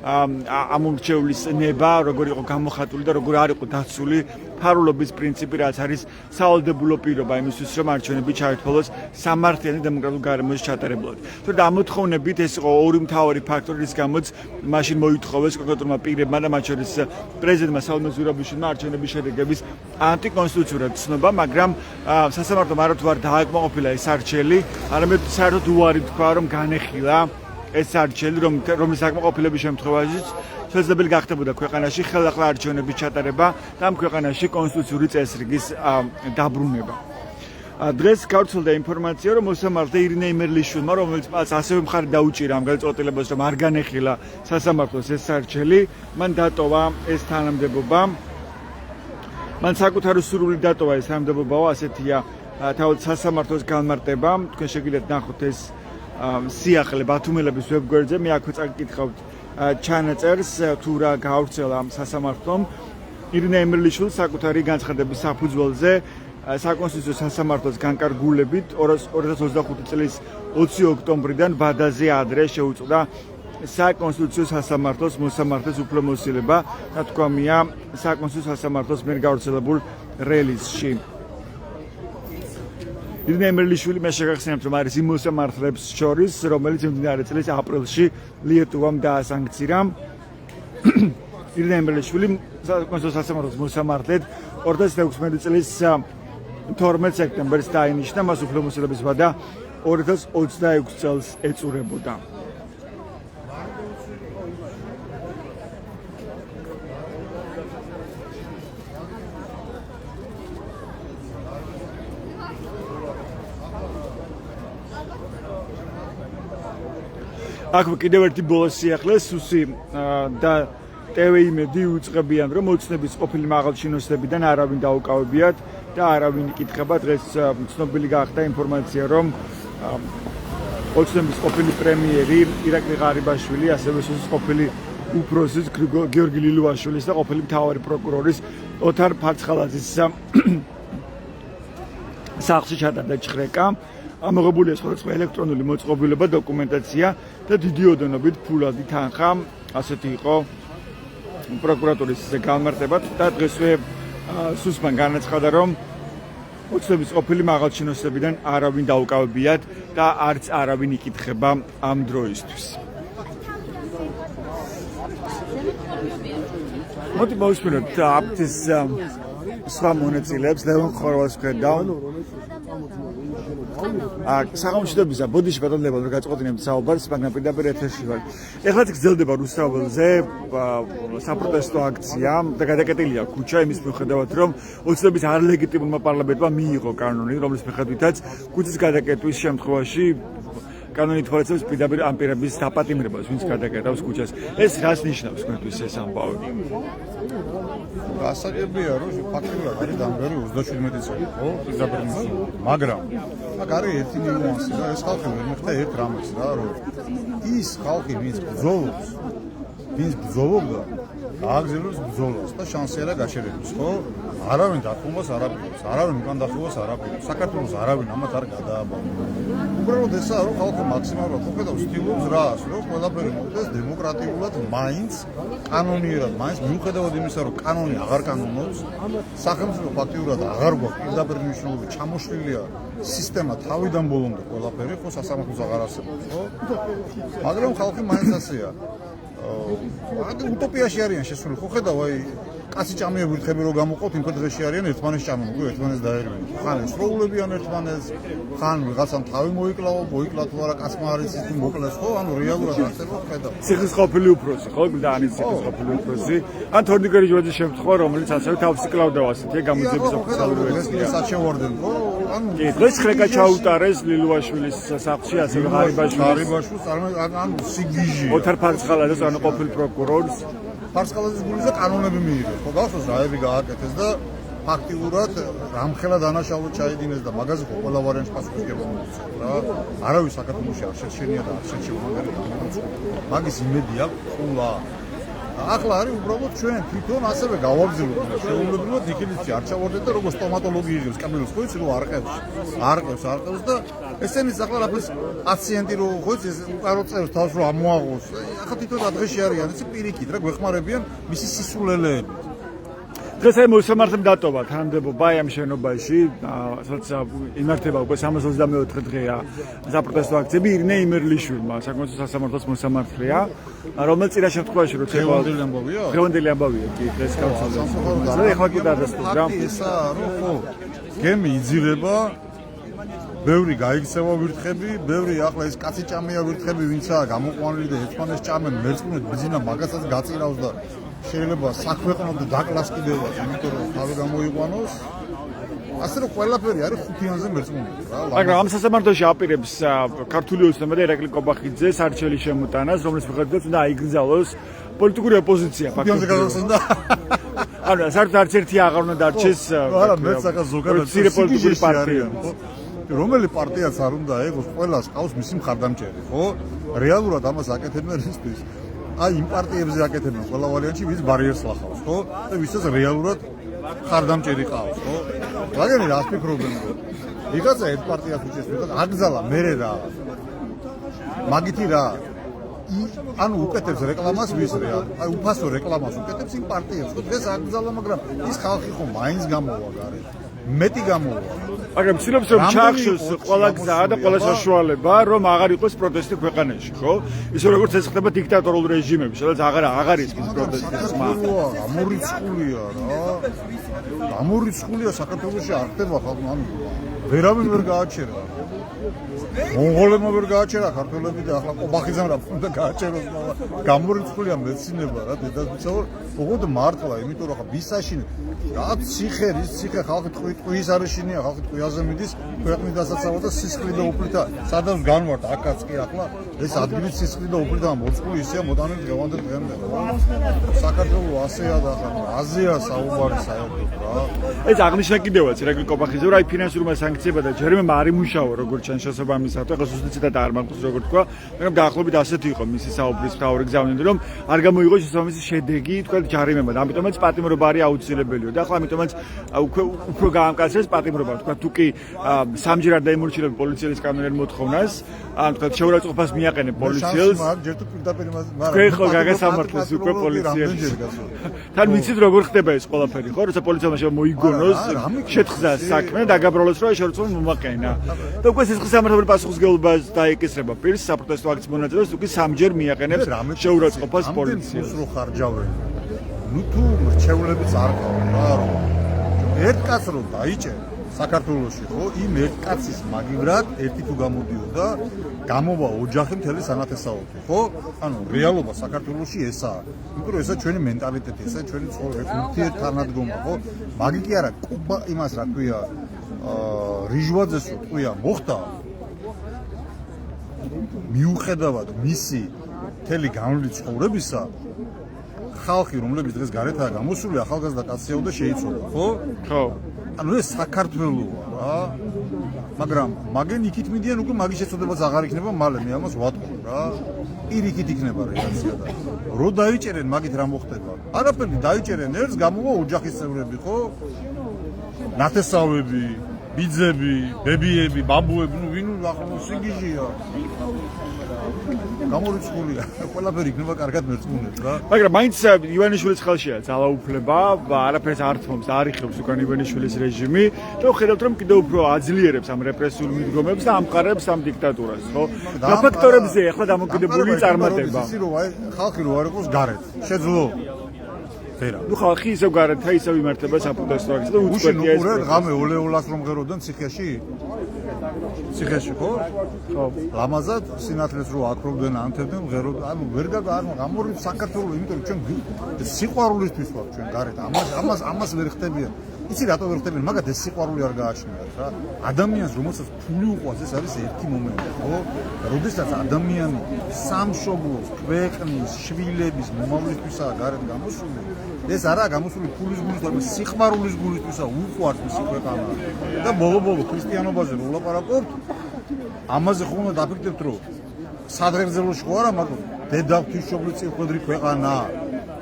[SPEAKER 1] ამორჩევლის ნება, როგორ იყო გამოხატული და როგორ არ იყო დაცული ფარულობის პრინციპი, რაც არის სავალდებულო პირობა იმისთვის, რომ არჩევნები ჩაითვალოს სამართლიანი დემოკრატიულ გარემოში ჩატარებულად. თორემ ამ მოთხოვნებით ეს იყო ორი მთავარი ფაქტორი, რის გამოც მაშინ მოითხოვეს კონკრეტულმა პირებმა და მათ შორის პრეზიდენტმა სალომე ზურაბიშვილმა არჩევნების შედეგების ანტიკონსტიტუციურად ცნობა, მაგრამ სასამართლომ არა თუ არ დააკმაყოფილა ეს არჩელი, არამედ საერთოდ უარი თქვა, რომ განეხილა ეს არჩელი, რომლის აკმაყოფილების შემთხვევაში შესაძლებელი გახდებოდა ქვეყანაში ხელახლა არჩევნების ჩატარება და ამ ქვეყანაში კონსტიტუციური წესრიგის დაბრუნება. დღეს გავრცელდა ინფორმაცია, რომ მოსამართლე ირინე იმერლიშვილმა, რომელიც ასევე მხარი დაუჭირა ამ გადაწყვეტილებას, რომ არ განეხილა სასამართლოს ეს არჩელი, მან დატოვა ეს თანამდებობა. მან საკუთარი სურვილით დატოვა ეს თანამდებობაო, ასეთია თავად სასამართლოს განმარტება. თქვენ შეგიძლიათ ნახოთ ეს სიახლე ბათუმელების ვებგვერდზე. მე აქვე წაკითხავთ ჩანაწერს თუ რა გავრცელა სასამართლომ. ირინე იმერლიშვილს საკუთარი განცხადების საფუძველზე საკონსტიტუციო სასამართლოს განკარგულებით 2025 წლის 20 ოქტომბრიდან ბადაზე ადრე შეუწყდა საკონსტიტუციო სასამართლოს მოსამართლეს უფლებამოსილება, თქვამია საკონსტიტუციო სასამართლოს მიერ გავრცელებულ რელიზში. ირინე იმერლიშვილი მე შეგახსენებთ, რომ არის იმ მოსამართლეებს შორის, რომელიც მიმდინარე წლის აპრილში ლიეტუვამ დაასანქცირა. ირინე იმერლიშვილი საკონსტიტუციო სასამართლოს მოსამართლედ 2016 წლის 12 სექტემბერს დაინიშნა, მას უფლებამოსილების ვადა 2026 წელს ეწურებოდა. აქვე კიდევ ერთი ბოლო სიახლე, სუსი და ტევეიმედი უწყებიან, რომ ოცნების ყოფილი მაღალჩინოსნებიდან არავინ დაუკავებიათ და არავინ იკითხება. დღეს ცნობილი გახდა ინფორმაცია, რომ ოცნების ყოფილი პრემიერი ირაკლი ღარიბაშვილი, ასევე სუსის ყოფილი უფროსის გიორგი ლილუაშვილის და ყოფილი მთავარი პროკურორის ოთარ ფარცხალაძის სახლში ჩატარდა ჭხრეკა. ამოღებულია სხვადასხვა ელექტრონული მოწყობილობა, დოკუმენტაცია და დიდი ოდენობით ფულადი თანხა. ასეთი იყო პროკურატურის განმარტება და დღესვე სუსმან განაცხადა, რომ ოცნების ყოფილი მაღალჩინოსნებიდან არავინ დაუკავებიათ და არც არავინ იკითხება ამ დროისთვის. მოდი მოვისმინოთ აპტის სხვა მონაწილეებს, ლევან ხორვალს ვხედავ. საღამოშიდობისა ბოდიში ბატონებად რომ გაწყვეტინებთ საუბარს, მაგრამ პირდაპირ ეთერში ვარ. ეხლაც გრძელდება რუსთაველზე საპროტესტო აქცია და გადაკეტილია ქუჩა იმის მიუხედავად, რომ ოცნების არლეგიტიმურმა პარლამენტმა მიიღო კანონი, რომლის მიხედვითაც ქუჩის გადაკეტვის შემთხვევაში კანონი თვალსაჩინოს პირდაპირ ამ პირების დაპატიმრებას, ვინც გადაკეტავს ქუჩას. ეს რას ნიშნავს თქვენთვის ეს ამბავი?
[SPEAKER 4] გასაგებია, რომ ფაქტობრივად არის დამღები 37 წელი, ხო? პირდაპირ მაგრამ აქ არის ერთი ნიუანსი და ეს ხალხი ვერ მოხდა ერთ რამეს რა, რომ ის ხალხი, ვინც ბრძოლობს, ვინც ბრძოლობდა, გააგზავნოს ბრძოლას და შანსი არა გაჩერების, ხო? არავინ დახმობას არ აპირებს, არავინ უკან დახმობას არ აპირებს. საქართველოს არავინ ამათ არ გადააბანა. უბრალოდ ესაა, რომ ხალხი მაქსიმალურად ხედავს ცდილობს რას, რომ ყველაფერი მოხდეს დემოკრატიულად, მაინც კანონიერად, მაინც მიუხედავად იმისა, რომ კანონი აღარ კანონობს, სახელმწიფო ფაქტიურად აღარ გვაქვს პირდაპირ მნიშვნელობით ჩამოშლილია სისტემა თავიდან ბოლომდე ყველაფერი, ხო, სასამართლოს აღარ არსებობს, ხო? მაგრამ ხალხი მაინც ასეა. утопიაში არიან შესული, ხო ხედავ, აი კაცი ჭამიები ვირთხები რო გამოყავთ, იმ დღეში არიან ერთმანეთს ჭამენ, უკვე ერთმანეთს დაერევენ. ხან სრულებიან ერთმანეთს, ხან ვიღაცამ თავი მოიკლა თუ არა კაცმა არის ის მოკლეს, ხო? ანუ რეალურად არსება ხედავ.
[SPEAKER 1] ციხის ყოფილი უფროსი, ხო? გლდანის ციხის ყოფილი უფროსი. ან თორნიკერი ჯვაძის შემთხვევა, რომელიც ასევე თავს იკლავდა ასეთი გამოძიების ოფიციალური ვერსია.
[SPEAKER 4] ეს საჩევარდენ, ხო? ანუ
[SPEAKER 1] კი, დღეს ხრეკა ჩაუტარეს ლილუაშვილის სახლში, ასევე
[SPEAKER 4] ღარიბაშვილს, ანუ სიგიჟი.
[SPEAKER 1] ოთარ ფარცხალაძეს, ანუ ყოფილ პროკურორს.
[SPEAKER 4] ფარცხალაძის გულზე კანონები მიიღეს, ხო? გახსოვს რაები გააკეთეს და ფაქტიურად რამხელა დანაშაულო ჩაიდინეს და მაგაზე ხო ყველა ვარიანტს პასუხისგება მოუწია რა. არავის საქართველოში არ შეჩენია და არ შეჩემონაგარი გამოიწვია. მაგის იმედი აქვს ყულა. ახლა არის უბრალოდ ჩვენ თვითონ ასევე გავაგზავნოთ შეუულებრივად იქილიცი არ ჩავარდეთ და როგორც სტომატოლოგი იღებს კაბინეტს ხო იცი რომ არყევს და ესენის ახლა რაფერს პაციენტი რო ხო იცი ეს უკარო წერს თავს რომ ამოაღოს ახლა თვითონ დღეში არიან იცი პირიქით რა გვეხმარებიან მისი სისულელეები
[SPEAKER 1] დღეს აი მოსამართლემ დატოვა თანამდებობა ამ შენობაში, სადაც იმართება უკვე 324 დღეა საპროტესტო აქციები. ირინე იმერლიშვილმა, საკონსულტაციო სასამართლოს მოსამართლეა, რომელიც წინა შემთხვევაში როცა დღევანდელი ამბავია, კი, დღეს გავცალდა. ეხლა კი დადასტურდა.
[SPEAKER 4] ესაა რომ ხო, გემი იძირება, ბევრი გაიქცევა ვირთხები, ბევრი ახლა ეს კაცი ჭამია ვირთხები, ვინცაა გამოყვანილი და ერთმანეთს ჭამენ, მერწმუნეთ ბიზინა მაგასაც გაწირავს და შეიძლება საქვეყნოდ დაკლას კიდევაც, იმიტომ რომ თავი გამოიყვანოს. ასე რომ ყველაფერი არის ხუთიანზე მერწმუნებული რა.
[SPEAKER 1] მაგრამ ამ სასამართლოში აპირებს ქართული ოცნება და ირაკლი კობახიძეს არჩელის შემოტანას, რომლის მიხედვითაც უნდა აიგრძალოს პოლიტიკური ოპოზიცია
[SPEAKER 4] ფაქტობრივად გასაცნდა.
[SPEAKER 1] ანუ საერთოდ არც ერთი აღარ უნდა დარჩეს.
[SPEAKER 4] არა, მეც ახლა ზოგადად
[SPEAKER 1] პოლიტიკური პარტია.
[SPEAKER 4] რომელი პარტიაც არ უნდა ეგოს, ყველას ყავს მისი მხარდამჭერი, ხო? რეალურად ამას აკეთებენ ისთვის. აი იმ პარტიებზე აკეთებენ ყველა ვარიანტში ვის ბარიერს ლახავს, ხო? და ვისაც რეალურად ხარდამჭერი ყავს, ხო? მაგენი რა ფიქრობენ რომ ვიღაცა ერთ პარტიას უჭერს, ვიღაცა აკრძალა მერე რა. მაგითი რა ანუ უკეთებს რეკლამას ვის რეალ. აი უფასო რეკლამას უკეთებს იმ პარტიებს, ხო? დღეს აკრძალა, მაგრამ ის ხალხი ხო მაინც გამოვა გარეთ. მეტი გამოვა.
[SPEAKER 1] მაგრამ ცდილობს რომ ჩახშოს ყველა გზა და ყველა საშუალება, რომ აღარ იყოს პროტესტი ქვეყანაში, ხო? ისე როგორც ეს ხდება დიქტატორულ რეჟიმებში, სადაც აღარ ის პროტესტის ხმა.
[SPEAKER 4] გამორიცხულია რა. გამორიცხულია საქართველოში არ ხდება ხალხმა, ანუ ვერავინ ვერ გააჩერა. მონღოლებმა ვერ გააჩერა ქართველები და ახლა ყობახიძემ რა უნდა გააჩეროს, გამორიცხულია მეცინება რა დედაცო, უღოდ მართლა, იმიტომ რომ ხა ბისაში რა ციხე ხალხი ტყუის არეშინია, ხალხი ტყუაზე მიდის, ქვეყნის დასაცავად და სისხლი და უფლითა სადაც განვართ აკაც კი ახლა ეს ადგილი სისხლი და უფლითა მოწყული ისეა მოდანილი დღევანდელ დღემდე რა. საქართველოს ასეა და ახლა აზია საუბარი საერთოდ რა.
[SPEAKER 1] ეს აღნიშნა კიდევაც ირაკლი კობახიძე, რომ აი ფინანსურმა სანქციებმა და ჯერმემა არ იმუშავა როგორც ჩანს შესაბამისად, ახლა ზუსტად არ მაქვს როგორ თქვა, მაგრამ დაახლოებით ასეთი იყო მისი საუბრის მთავარი გზავნილი, რომ არ გამოიღო შესაბამისი შედეგი, თქვა ჯარიმებმა. ამიტომაც პატიმრობა არის აუცილებელია და ახლა ამიტომაც უფრო გაამკაცრეს პატიმრობა, თქვა თუ კი სამჯერ არ დაიმორჩილებ პოლიციის კანონიერ მოთხოვნას, ან თქვა შეურაცხყოფას მიაყენებ პოლიციელს.
[SPEAKER 4] ჯერ თუ პირდაპირ მაგრამ
[SPEAKER 1] თქვენ ხო გაგასამართლეს უკვე პოლიციელს. თან ვიცით როგორ ხდება ეს ყველაფერი, ხო? როცა პოლიციამ მოიგონოს შეთხზას საქმე და დაგაბრალოს რომ შეურაცხყოფა მომაყენა. და უკვე სისხლის სამართლებრივ პასუხისმგებლობას დაეკისრება პირს საპროტესტო აქციის მონაწილეს, თუ კი სამჯერ მიაყენებს შეურაცხყოფას პოლიციელს.
[SPEAKER 4] რო ხარჯავენ. ნუ თუ მრჩევლებიც არ ყავენ რა რომ ერთ კაცს რო დაიჭერ საქართველოში ხო იმ ერთ კაცის მაგივრად ერთი თუ გამოდიოდა გამოვა ოჯახი მთელი სანათესაობრივი ხო ანუ რეალობა საქართველოში ესაა იმიტომ რომ ესა ჩვენი მენტალიტეტი ესა ჩვენი ცხოვრება ურთიერთთანადგომა ხო მაგი კი არა კუბა იმას რა ქვია რიჟვაძეს რო თქვია მოხდა მიუხედავად მისი მთელი განვლილი ცხოვრებისა ხალხი რომლებიც დღეს გარეთაა გამოსული ახალგაზრდა კაცია და შეიცვალა ხო?
[SPEAKER 1] ხო.
[SPEAKER 4] ანუ ეს საქართველოა რა. მაგრამ მაგენ იქით მიდიან უკვე მაგის შეწოდებაც აღარ იქნება მალე მე ამას ვატყობ რა. პირიქით იქნება რეაქცია და რო დაიჭერენ მაგით რა მოხდება? არაფერი დაიჭერენ ერთს გამოვა ოჯახის წევრები ხო? ნათესავები, ბიძები, ბებიები, ბაბუები, ნუ ვინ ახლა სიგიჟია. გამორიცხულია. ყველაფერი იქნება კარგად მერწმუნებს რა.
[SPEAKER 1] მაგრამ მაინც ივანიშვილის ხელშია ძალაუფლება, არაფერს არ თმობს, არ იხევს უკან ივანიშვილის რეჟიმი და ხედავთ რომ კიდევ უფრო აძლიერებს ამ რეპრესიულ მიდგომებს და ამყარებს ამ დიქტატურას, ხო? და ფაქტორებზე ახლა დამოკიდებული წარმატება.
[SPEAKER 4] ისი რომ აი ხალხი რო არ იყოს გარეთ. შეძლო. ვერა.
[SPEAKER 1] ნუ ხალხი ისევ გარეთ ისევ იმართება საპროტესტო აქციას და უწყვეტია ეს.
[SPEAKER 4] უშენ ღამე ოლეოლას რომ ღეროდან ციხეში? ციხეში ხო?
[SPEAKER 1] ხო.
[SPEAKER 4] ლამაზად სინათლეს რო აკრობდნენ ანთებდნენ ღერო ანუ ვერ გამორით საქართველოს იმიტომ რომ ჩვენ სიყვარულისთვის ვარ ჩვენ გარეთ ამას ვერ ხდებიან იცი რატო ვერ ხდებიან მაგათ ეს სიყვარული არ გააჩნიათ რა ადამიანს რომელსაც ფული უყვარს ეს არის ერთი მომენტი ხო როდესაც ადამიანი სამშობლოს ქვეყნის შვილების მომავლისთვისაა გარეთ გამოსული ეს არაა გამოსული ფულის გულისთვისაც მაგრამ სიყვარულის გულისთვისაც უყვარს მისი ქვეყანა და ბოლო ქრისტიანობაზე რო ვლაპარაკობთ ამაზე ხომ დაფიქრდებთ რომ სადღეგრძელოში ხო არა მაგრამ დედაღვთისმშობელი წილხვედრი ქვეყანა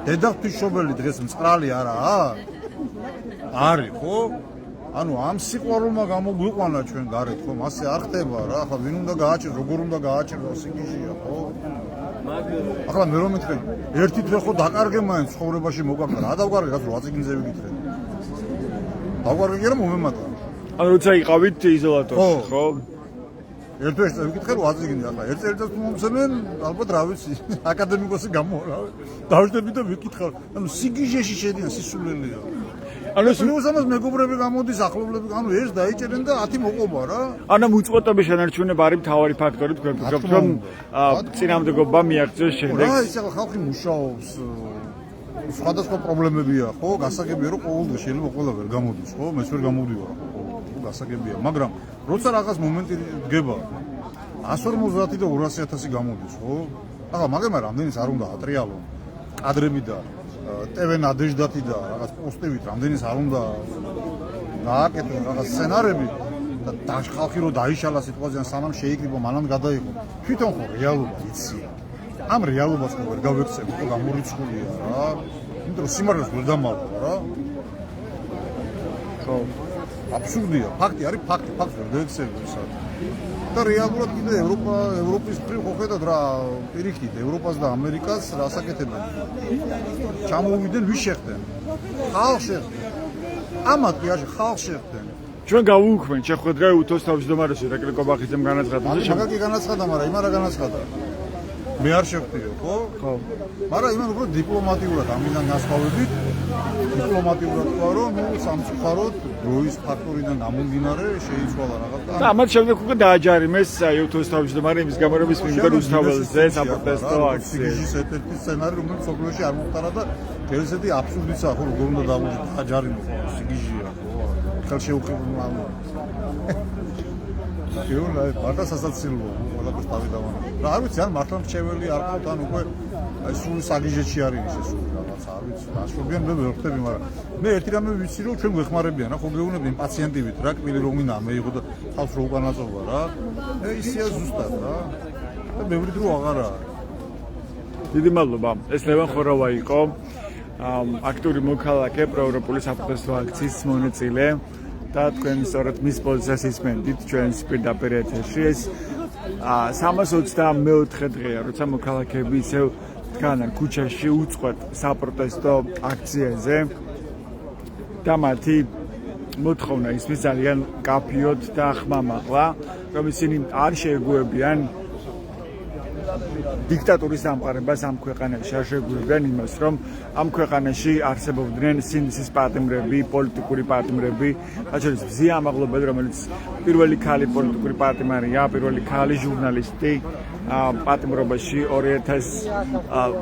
[SPEAKER 4] დედაღვთისმშობელი დღეს მწყრალი არაა არის ხო ანუ ამ სიყვარულმა გამოგვიყვანა ჩვენ გარეთ ხო მასე არ ხდება რა ახლა ვინ უნდა გააჩეროს როგორ უნდა გააჩეროს სიგიჟია ხო ახლა მე რომ მითხრე ერთი თვე ხო დაკარგე მაინც ცხოვრებაში მოგაკარგა რა დავკარგე გასულ აწიგინზე ვიკითხე დავკარგე კი არა მომემატა
[SPEAKER 1] ანუ როცა იყავით იზოლატორში ხო
[SPEAKER 4] ერთ დღეს ვიკითხე რომ აწიგინე ახლა ერთ წელიწადს მომცემენ ალბათ რა ვიცი აკადემიკოსი გამო რა დავждები და ვიკითხავ ანუ სიგიჟეში შედიან სისულელეა ანუ სულუსამას მეგობრები გამოდის ახლობლები ანუ ეს დაიჭერენ და 10 მოყობა რა
[SPEAKER 1] ანუ უწყვეტობის შენარჩუნება არის მთავარი ფაქტორი თქვენ ფიქრობთ რომ წინამდებობა მიაღწიოს შედეგს
[SPEAKER 4] რა ის ახლა ხალხი მუშაობს სხვადასხვა პრობლემებია ხო გასაგებია რომ ყოველდღე შეიძლება ყველა ვერ გამოდის ხო მეც ვერ გამოვდივარ გასაგებია მაგრამ როცა რაღაც მომენტი დგება 150 და 200,000 გამოდის ხო ახლა მაგრამ რამდენის არ უნდა ატრიალო კადრები და TV ნადეჟდათი და რაღაც პოსტებით რამდენის არ უნდა დააკეთო რაღაც სცენარები და ხალხი რო დაიშალა სიტყვაზე სანამ შეიკრიბო მანამ გადაიღო თვითონ ხო რეალობა იცია ამ რეალობას ხო ვერ გავექცევ ხო გამორიცხულია რა იმიტომ რომ სიმართლეს ვერ დამალვა რა ხო აბსურდია ფაქტი არის ფაქტი ვერ გავექცევ ისა და რეალურად კიდე ევროპის მხრივ ხო ხედავთ რა პირიქით ევროპას და ამერიკას რას აკეთებენ ჩამოვიდნენ ვის შეხვდნენ ხალხს შეხვდნენ ამათ კი არ ხალხს შეხვდნენ
[SPEAKER 1] ჩვენ გავუუქმენ შეხვედრა უთოს თავმჯდომარეში რეკრე კობახიძემ განაცხადა
[SPEAKER 4] მაგა კი განაცხადა მაგრამ იმ არა განაცხადა მე არ შევხვდიო ხო
[SPEAKER 1] ხო
[SPEAKER 4] მაგრამ იმან უფრო დიპლომატიურად ამიდან განსხვავებით დიპლომატიურად თქვა რომ ნუ სამწუხაროდ დროის ფაქტორიდან გამომდინარე შეიცვალა რაღაც
[SPEAKER 1] და ამათ შემდეგ უკვე დააჯარიმეს უთოს თავმჯდომარე იმის გამო რომ ის მიიღო რუსთაველზე საპროტესტო აქციაზე
[SPEAKER 4] ერთ-ერთი სცენარი რომელიც სოფლიოში არ მოხდარა და ესეთი აბსურდიცაა ხო როგორ უნდა დააჯარიმო სიგიჟია ხო ხელშეუხიბლო შეულა პარტა სასაცილოა ყველაფერს თავი დავანა რა არ ვიცი ან მართლა მრჩეველი არ ყავთ ან უკვე აი სულ საგიჟეთში არის ეს სულ რაღაც არ ვიცი ასრულებიან მე ვერ ხვდები მაგრამ მე ერთი რამე ვიცი რომ ჩვენ გვეხმარებიან რა ხო გეუბნებიან პაციენტივით რა კბილი რომ მინდა მეიღო და თავს რო უკანაწობა რა ისია ზუსტად რა და ბევრი დრო აღარა
[SPEAKER 1] დიდი მადლობა ეს ლევან ხორავა იყო აქტიური მოქალაქე პროევროპული საპროტესტო აქციის მონაწილე და თქვენ სწორედ მის პოზიციას ისმენდით ჩვენს პირდაპირ ეთერში ეს 324 დღეა როცა მოქალაქეები ისევ დგანან ქუჩაში უწყვეტ საპროტესტო აქციაზე და მათი მოთხოვნა ისმის ძალიან კაფიოდ და ხმამაღლა რომ ისინი არ შეეგუებიან დიქტატურის დამყარებას ამ ქვეყანაში არ შეგვიგვიან იმას რომ ამ ქვეყანაში არსებობდნენ სინდისის პატიმრები, პოლიტიკური პატიმრები, მათ შორის მზია ამაღლობელი, რომელიც პირველი ქალი პოლიტიკური პატიმარია, პირველი ქალი ჟურნალისტი პატიმრობაში 2000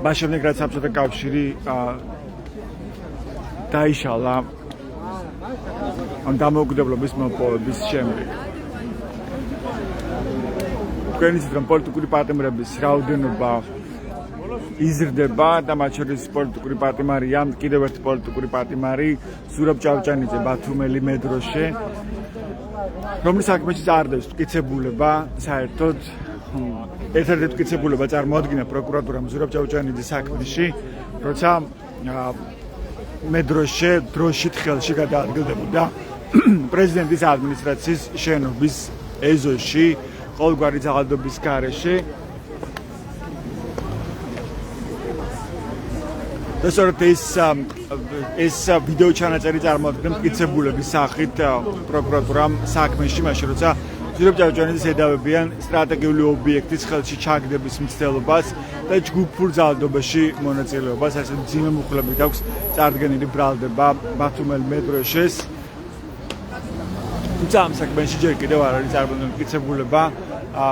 [SPEAKER 1] მას შემდეგ რაც საბჭოთა კავშირი დაიშალა ამ დამოუკიდებლობის მოპოვების შემდეგ. თქვენ იცით რომ პოლიტიკური პატიმრების რაოდენობა იზრდება და მათ შორის პოლიტიკური პატიმარია, კიდევ ერთი პოლიტიკური პატიმარი ზურაბ ჭავჭანიძე ბათუმელი მედროშე, რომლის საქმეში წარდებს მტკიცებულება საერთოდ ერთ-ერთი მტკიცებულება წარმოადგინა პროკურატურამ ზურაბ ჭავჭანიძის საქმეში, როცა მედროშე დროშით ხელში გადაადგილდებოდა პრეზიდენტის ადმინისტრაციის შენობის ეზოში ყოველგვარი ძალადობის გარეშე. და სწორედ ეს ვიდეო ჩანაწერი წარმოადგენს მტკიცებულების სახით პროკურატურამ საქმეში, მაშინ როცა ზურაბ ჭავჭანიძეს ედავებიან სტრატეგიული ობიექტის ხელში ჩაგდების მცდელობას და ჯგუფურ ძალადობაში მონაწილეობას, ასე მძიმე მუხლებით აქვს წარდგენილი ბრალდება ბათუმელ მედროშეს. თუმცა ამ საქმეში ჯერ კიდევ არ არის წარმოდგენილი მტკიცებულება,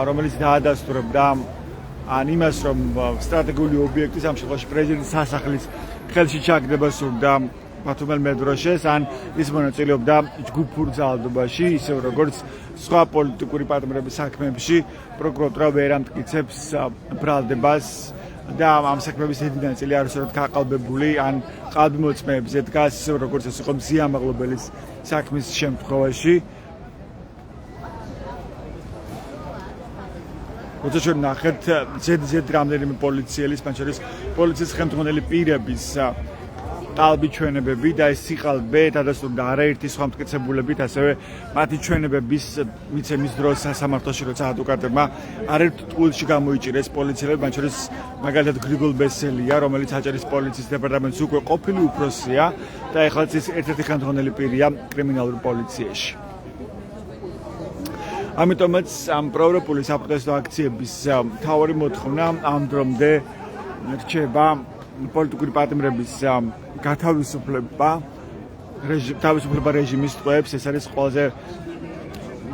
[SPEAKER 1] რომელიც დაადასტურებდა ან იმას, რომ სტრატეგიული ობიექტის ამ შემთხვევაში პრეზიდენტის სასახლის ხელში ჩაგდება სურდა ბათუმელ მედროშეს, ან ის მონაწილეობდა ჯგუფურ ძალადობაში, ისევ როგორც სხვა პოლიტიკური პარტნიორების საქმეებში, პროკურატურა ვერ ამტკიცებს ბრალდებას და ამ საქმეების დიდი ნაწილი არასდროს გაყალბებული, ან ყალბმოწმეებზე დგას, ისევ როგორც ეს იყო მზია მაღლობელის საქმის შემთხვევაში. როცა ჩვენ ნახეთ ზედ რამდენიმე პოლიციელის, მათ შორის პოლიციის ხელმძღვანელი პირების ტალბი ჩვენებები და ეს სიყალბე დადასტურდა არაერთი სხვა მტკიცებულებით, ასევე მათი ჩვენებების მიცემის დროს სასამართლოში, როცა ადვოკატებმა არაერთ ტყუილში გამოიჭირეს პოლიციელები, მათ შორის მაგალითად გრიგოლ ბესელია, რომელიც აჭარის პოლიციის დეპარტამენტის უკვე ყოფილი უფროსია და ეხლა ის ერთ-ერთი ხელმძღვანელი პირია კრიმინალურ პოლიციაში. ამიტომაც ამ პროევროპული საპროტესტო აქციების მთავარი მოთხოვნა ამ დრომდე რჩება პოლიტიკური პარტნიორების თავისუფლება რეჟიმის ტყვეებს, ეს არის ყველაზე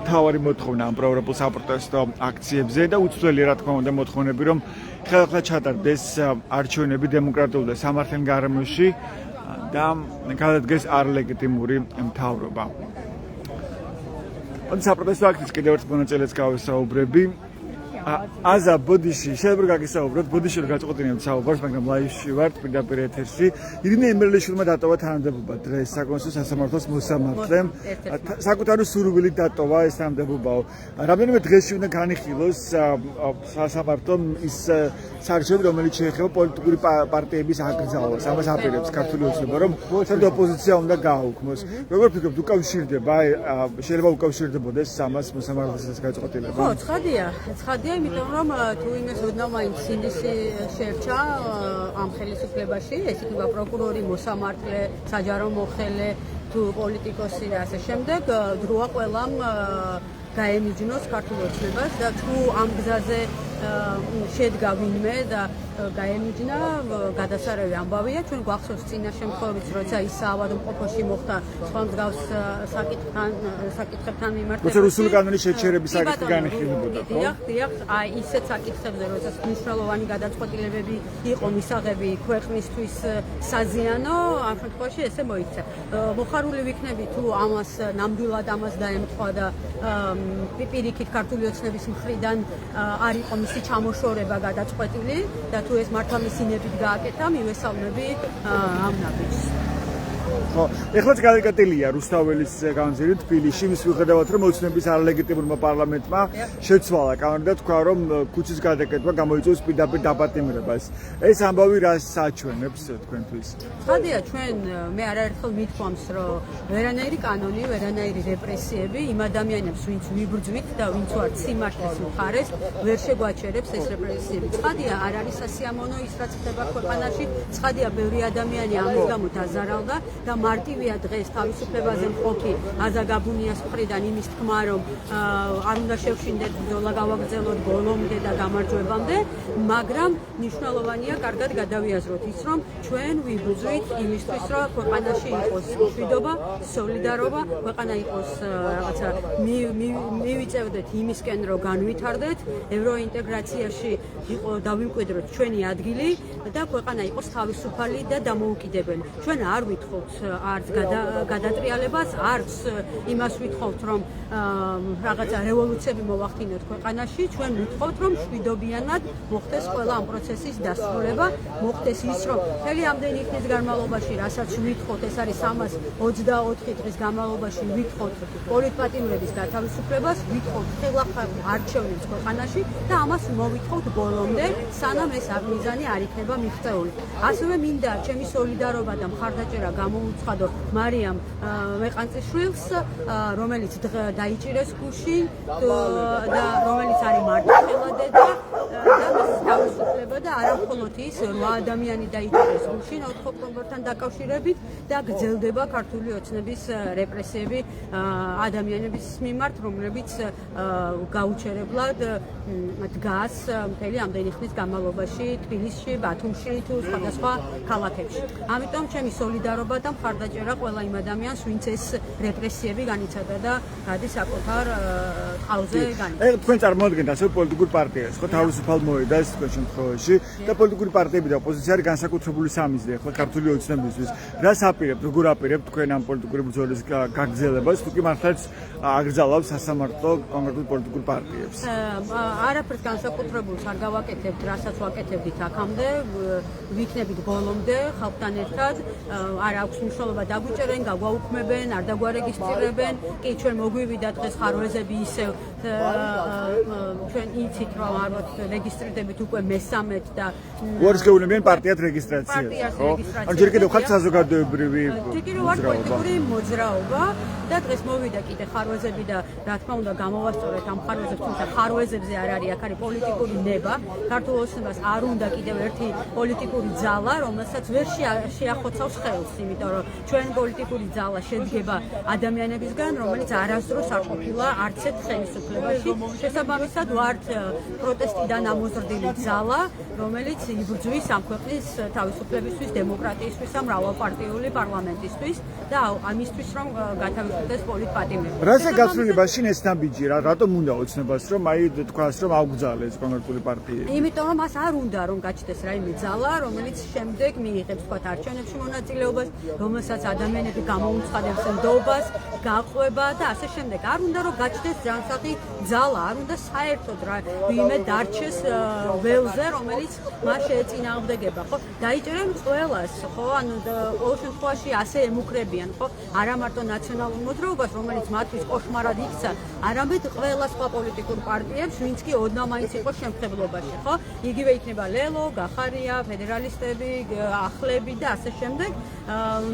[SPEAKER 1] მთავარი მოთხოვნა ამ პროევროპულ საპროტესტო აქციებზე და უცვლელი რა თქმა უნდა მოთხოვნები, რომ ხელახლა ჩატარდეს არჩევნები დემოკრატიულ და სამართლიან გარემოში და გადადგეს არლეგიტიმური მთავრობა. საპროტესტო აქციის კიდევ ერთ მონაწილეს გავესაუბრები. აზა ბოდიში, შეიძლება გაგისაუბროთ, ბოდიში რომ გაწყვეტინებთ საუბარს, მაგრამ ლაივში ვართ, პირდაპირ ეთერში. ირინე ემერლიშვილმა დატოვა თანამდებობა დღეს საკონსულო სასამართლოს მოსამართლემ. საკუთარი სურვილით დატოვა ეს თანამდებობაო. რამდენიმე დღეში უნდა განიხილოს სასამართლომ ის სარჩევი, რომელიც შეეხება პოლიტიკური პარტიების აკრძალვას. ამას აპირებს ქართული ოცნება, რომ საერთოდ ოპოზიცია უნდა გააუქმოს. როგორ ფიქრობთ, უკავშირდება, შეიძლება უკავშირდებოდეს ამას მოსამართლეს გაწყვეტილება?
[SPEAKER 5] ხო, ცხადია, იმიტომ რომ თუ იმეს ოდნავ მაინც ინდისი შეერჩა ამ ხელისუფლებაში, ეს იქნება პროკურორი, მოსამართლე, საჯარო მოხელე, თუ პოლიტიკოსი და ასე შემდეგ, დროა ყველამ გაემიჯნოს ქართულ ოცნებას და თუ ამ გზაზე შედგა ვინმე და გაემიჯნა, გადასარევი ამბავია. ჩვენ გვახსოვს წინა შემთხვევით, როცა ის საავადმყოფოში მოხდა სხვა მსგავს საკითხებთან მიმართებაში.
[SPEAKER 1] როცა რუსული კანონის შეჩერების საკითხი განიხილებოდა, ხო?
[SPEAKER 5] დიახ, აი ისეთ საკითხებზე, როცა მნიშვნელოვანი გადაწყვეტილებები იყო მისაღები ქვეყნისთვის საზიანო, ამ შემთხვევაში ესე მოიქცა. მოხარული ვიქნები თუ ამას ნამდვილად ამას დაემთხვა და პირიქით ქართული ოცნების მხრიდან არ იყო მისი ჩამოშორება გადაწყვეტილი და თუ ეს მართლა მისი ნებით გააკეთა, მივესალმები ამ ნაბიჯს.
[SPEAKER 1] ხო, ეხლაც გადაკეტილია რუსთაველის განზირი თბილისში, მის მიუხედავად რომ ოცნების არლეგიტიმურმა პარლამენტმა შეცვალა კანონი და თქვა, რომ ქუჩის გადაკეთება გამოიწვევს პირდაპირ დაპატიმრებას. ეს ამბავი რას საჩვენებს თქვენთვის?
[SPEAKER 5] ცხადია, ჩვენ მე არაერთხელ მithქვამს, რომ ვერანაირი კანონი, ვერანაირი რეპრესიები იმ ადამიანებს, ვინც ვიბრძვით და ვინც ვართ სიმართლის მხარეს, ვერ შეგვაჩერებს ეს რეპრესიები. ცხადია, არ არის სასიამოვნო ის, რაც ხდება ქვეყანაში. ცხადია, ბევრი ადამიანი ამის გამო დაზარალდა და მარტივია დღეს თავისუფლებაზე მყოფი აზა გაბუნიას მხრიდან იმის თქმა, რომ არ უნდა შევშინდეთ ბრძოლა გავაგრძელოთ ბოლომდე და გამარჯვებამდე, მაგრამ მნიშვნელოვანია კარგად გადავიაზროთ ის, რომ ჩვენ ვიბრძვით იმისთვის, რომ ქვეყანაში იყოს მშვიდობა, სოლიდარობა, ქვეყანა იყოს რაღაცა მივიწევდეთ იმისკენ, რომ განვითარდეთ, ევროინტეგრაციაში დავიმკვიდროთ ჩვენი ადგილი და ქვეყანა იყოს თავისუფალი და დამოუკიდებელი. ჩვენ არ ვითხოვთ არც გადატრიალებას, არც იმას ვითხოვთ, რომ რაღაცა რევოლუციები მოვახდინოთ ქვეყანაში, ჩვენ ვითხოვთ, რომ მშვიდობიანად მოხდეს ყველა ამ პროცესის დასრულება, მოხდეს ის, რომ მთელი ამდენი ხნის განმავლობაში, რასაც ვითხოვთ, ეს არის 324 დღის განმავლობაში ვითხოვთ პოლიტპატიმრების გათავისუფლებას, ვითხოვთ ხელახალ არჩევნებს ქვეყანაში და ამას მოვითხოვთ ბოლომდე, სანამ ეს მიზანი არ იქნება მიღწეული. ასევე მინდა ჩემი სოლიდარობა და მხარდაჭერა გამოუცხადო მარიამ მეყანწიშვილს, რომელიც დაიჭირეს გუშინ და რომელიც არის მარტოხელა და მას თავისუფლება და არა მხოლოდ ის 8 ადამიანი დაიჭირეს გუშინ 4 ოქტომბერთან დაკავშირებით და გრძელდება ქართული ოცნების რეპრესიები ადამიანების მიმართ, რომლებიც გაუჩერებლად დგას მთელი ამდენი ხნის განმავლობაში თბილისში, ბათუმში თუ სხვადასხვა ქალაქებში. ამიტომ ჩემი სოლიდარობა და მხარდაჭერა ყველა იმ ადამიანს, ვინც ეს რეპრესიები განიცადა და გადის საკუთარ ტყავზე განიცადა.
[SPEAKER 1] თქვენ წარმოადგენთ ასე პოლიტიკურ პარტიას, ხო, თავისუფალ მოედანს თქვენ შემთხვევაში და პოლიტიკური პარტიები და ოპოზიცია არის განსაკუთრებული სამიზნე, ხო, ქართული ოცნებისთვის. რას აპირებთ, როგორ აპირებთ თქვენ ამ პოლიტიკური ბრძოლის გაგრძელებას, თუ კი მართლაც აგრძელავს სასამართლო კონკრეტულ პოლიტიკურ პარტიებს?
[SPEAKER 5] არაფერს განსაკუთრებულს არ გავაკეთებთ, რასაც ვაკეთებდით აქამდე, ვიქნებით ბოლომდე ხალხთან ერთად, არ აქვს მნიშვნელობა დაგვიჭერენ, გაგვაუქმებენ, არ დაგვარეგისტრირებენ, კი ჩვენ მოგვივიდა დღეს ხარვეზები ისევ ჩვენ იცით რომ არ ვართ რეგისტრირდებით უკვე მე-13 და
[SPEAKER 1] უარს გეუბნებიან პარტიად რეგისტრაციას, ხო? ან ჯერ კიდევ ხართ საზოგადოებრივი
[SPEAKER 5] პოლიტიკური მოძრაობა და დღეს მოვიდა კიდე ხარვეზები და რა თქმა უნდა გამოვასწორეთ ამ ხარვეზებს, თუმცა ხარვეზებზე არ არის, აქ არის პოლიტიკური ნება. ქართულ ოცნებას არ უნდა კიდევ ერთი პოლიტიკური ძალა, რომელსაც ვერ შეახოცავს ხელს, იმიტომ რომ ჩვენ პოლიტიკური ძალა შედგება ადამიანებისგან, რომელიც არასდროს არ ყოფილა არც ერთ ხელისუფლებაში. შესაბამისად ვართ პროტესტიდან ამოზრდილი ძალა, რომელიც იბრძვის ამ ქვეყნის თავისუფლებისთვის, დემოკრატიისთვის, ამ მრავალპარტიული პარლამენტისთვის და ამისთვის რომ გათავისუფლდეს პოლიტპატიმრები.
[SPEAKER 1] რაზე გაცვლილებას ეს ნაბიჯი რა, რატომ უნდა ოცნებას რომ აი თქვას რომ აუგზავნეს კონკრეტული პარტიები?
[SPEAKER 5] იმიტომ რომ მას არ უნდა რომ გაჩნდეს რაიმე ძალა, რომელიც შემდეგ მიიღებს თქვა არჩევნებში მონაწილეობას, რომელსაც ადამიანები გამოუცხადებს ნდობას, გაყვება და ასე შემდეგ. არ უნდა რომ გაჩნდეს ჯანსაღი ძალა, არ უნდა საერთოდ ვინმე დარჩეს ველზე, რომელიც მას შეეწინააღმდეგება, ხო? დაიჭერენ ყველას, ხო? ანუ ყოველ შემთხვევაში ასე ემუქრებიან, ხო? არა მარტო ნაციონალურ მოძრაობას, რომელიც მათთვის კოშმარად იქცა, არამედ ყველა სხვა პოლიტიკურ პარტიებს, ვინც კი ოდნავ მაინც იყო შემთხვევლობაში, ხო? იგივე იქნება ლელო, გახარია, ფედერალისტები, ახლები და ასე შემდეგ.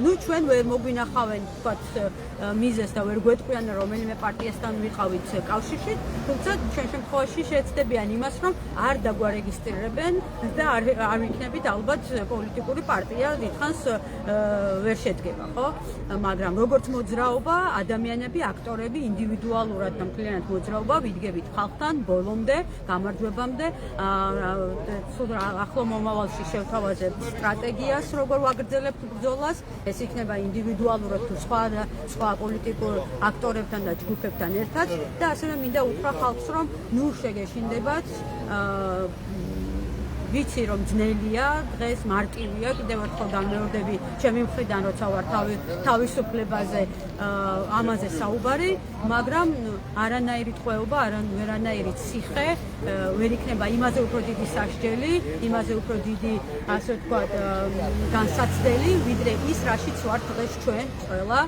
[SPEAKER 5] ნუ ჩვენ ვერ მოგვინახავენ, თქვათ, მიზეს და ვერ გვეტყვიან რომელიმე პარტიასთან ვიყავით კავშირში, თუმცა ჩვენ შემთხვევაში შეეცდებიან იმას, რომ არ დაგვარეგისტრირებენ და არ ვიქნებით ალბათ პოლიტიკური პარტია დიდხანს ვერ შედგება, ხო? მაგრამ როგორც მოძრაობა, ადამიანები, აქტორები ინდივიდუალურად და მთლიანად მოძრაობა ვიდგებით ხალხთან ბოლომდე, გამარჯვებამდე, ახლო მომავალში შევთავაზებთ სტრატეგიას, როგორ ვაგრძელებთ ბრძოლას, ეს იქნება ინდივიდუალურად თუ სხვა პოლიტიკურ აქტორებთან და ჯგუფებთან ერთად და ასევე მინდა უთხრა ხალხს, რომ ნუ შეგეშინდებათ, ვიცი რომ ძნელია, დღეს მარტივია, კიდევ ერთხელ განმეორდები ჩემი მხრიდან, როცა ვარ თავისუფლებაზე ამაზე საუბარი, მაგრამ არანაირი ტყვეობა, ვერანაირი ციხე ვერ იქნება იმაზე უფრო დიდი სასჯელი, იმაზე უფრო დიდი, ასე ვთქვათ, განსაცდელი, ვიდრე ის, რაშიც ვართ დღეს ჩვენ ყველა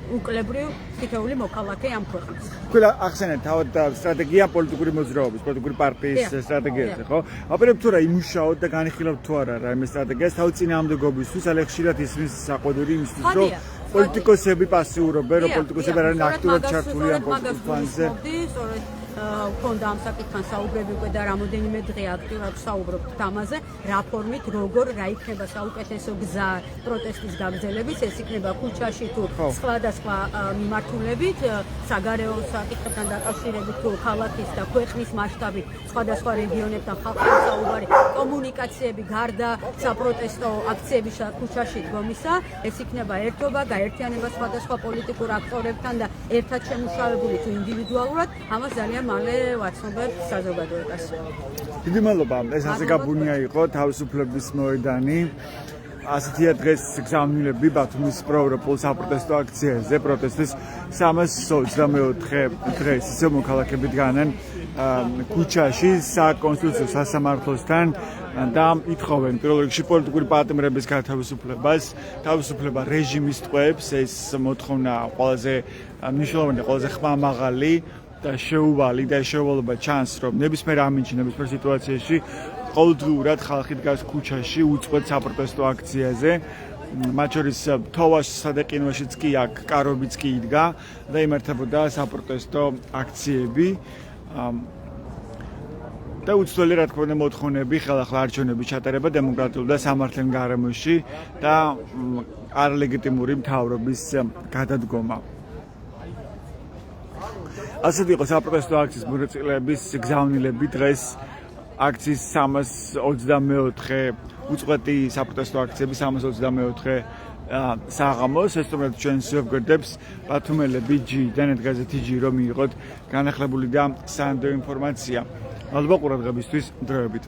[SPEAKER 5] უკლებრივ თითოეული მოქალაქე ამ ქვეყნის.
[SPEAKER 1] ყველა ახსენეთ თავად სტრატეგია პოლიტიკური მოძრაობის, პოლიტიკური პარტიის სტრატეგიაზე, ხო? აპირებთ თუ რა იმუშაოთ და განიხილავთ თუ არა რაიმე სტრატეგიას თავი წინააღმდეგობისთვის, ალე ხშირად ისმის საყვედური იმისთვის, რომ პოლიტიკოსები პასიურობენ, რომ პოლიტიკოსები არ არიან აქტიურად ჩართული ამ პოლიტიკურ პლანზე.
[SPEAKER 5] ქონდა ამ საკითხთან საუბრები უკვე და რამოდენიმე დღე აქტიურად საუბრობთ ამაზე, რა ფორმით, როგორ, რა იქნება საუკეთესო გზა პროტესტის გაგრძელების, ეს იქნება ქუჩაში თუ სხვადასხვა მიმართულებით, საგარეო საკითხებთან დაკავშირებით თუ ქალაქის და ქვეყნის მასშტაბით, სხვადასხვა რეგიონებთან ხალხთან საუბარი, კომუნიკაციები გარდა საპროტესტო აქციების ქუჩაში დგომისა, ეს იქნება ერთობა, გაერთიანება სხვადასხვა პოლიტიკურ აქტორებთან და ერთად შემუშავებული თუ ინდივიდუალურად, ამას ძალიან მალე ვაცნობებ საზოგადოებას.
[SPEAKER 1] დიდი მადლობა, ეს ასე გაბუნია იყო თავისუფლების მოედანი. ასეთია დღეს გზავნილები ბათუმის პროევროპულ საპროტესტო აქციაზე პროტესტის 324 დღეს ისევ მოქალაქეები დგანან ქუჩაში საკონსტიტუციო სასამართლოსთან და ითხოვენ პირველ რიგში პოლიტიკური პატიმრების გათავისუფლებას, თავისუფლება რეჟიმის ტყვეებს, ეს მოთხოვნა ყველაზე მნიშვნელოვანი, ყველაზე ხმამაღალი და შეუვალი და შეუვალობა ჩანს, რომ ნებისმიერ ამინჩი, ნებისმიერ სიტუაციაში ყოველდღიურად ხალხი დგას ქუჩაში უწყვეტ საპროტესტო აქციაზე. მათ შორის თოვაში სადეყინოშიც კი აქ კარობიც კი იდგა და იმართებოდა საპროტესტო აქციები. და უცვლელი რა თქმა უნდა მოთხოვნები ხელახლა არჩევნების ჩატარება დემოკრატიულ და სამართლიან გარემოში და არლეგიტიმური მთავრობის გადადგომა. ასეთი იყო საპროტესტო აქციის მონაწილეების გზავნილები დღეს აქციის 324 უწყვეტი საპროტესტო აქციები 324 საღამოს ესწრებათ ჩვენს ვებგვერდებს ბათუმელები ჯი-დან გაზეთი ჯი რომ მიიღოთ განახლებული და სანდო ინფორმაცია. ალბა ყურადღებისთვის დროებით.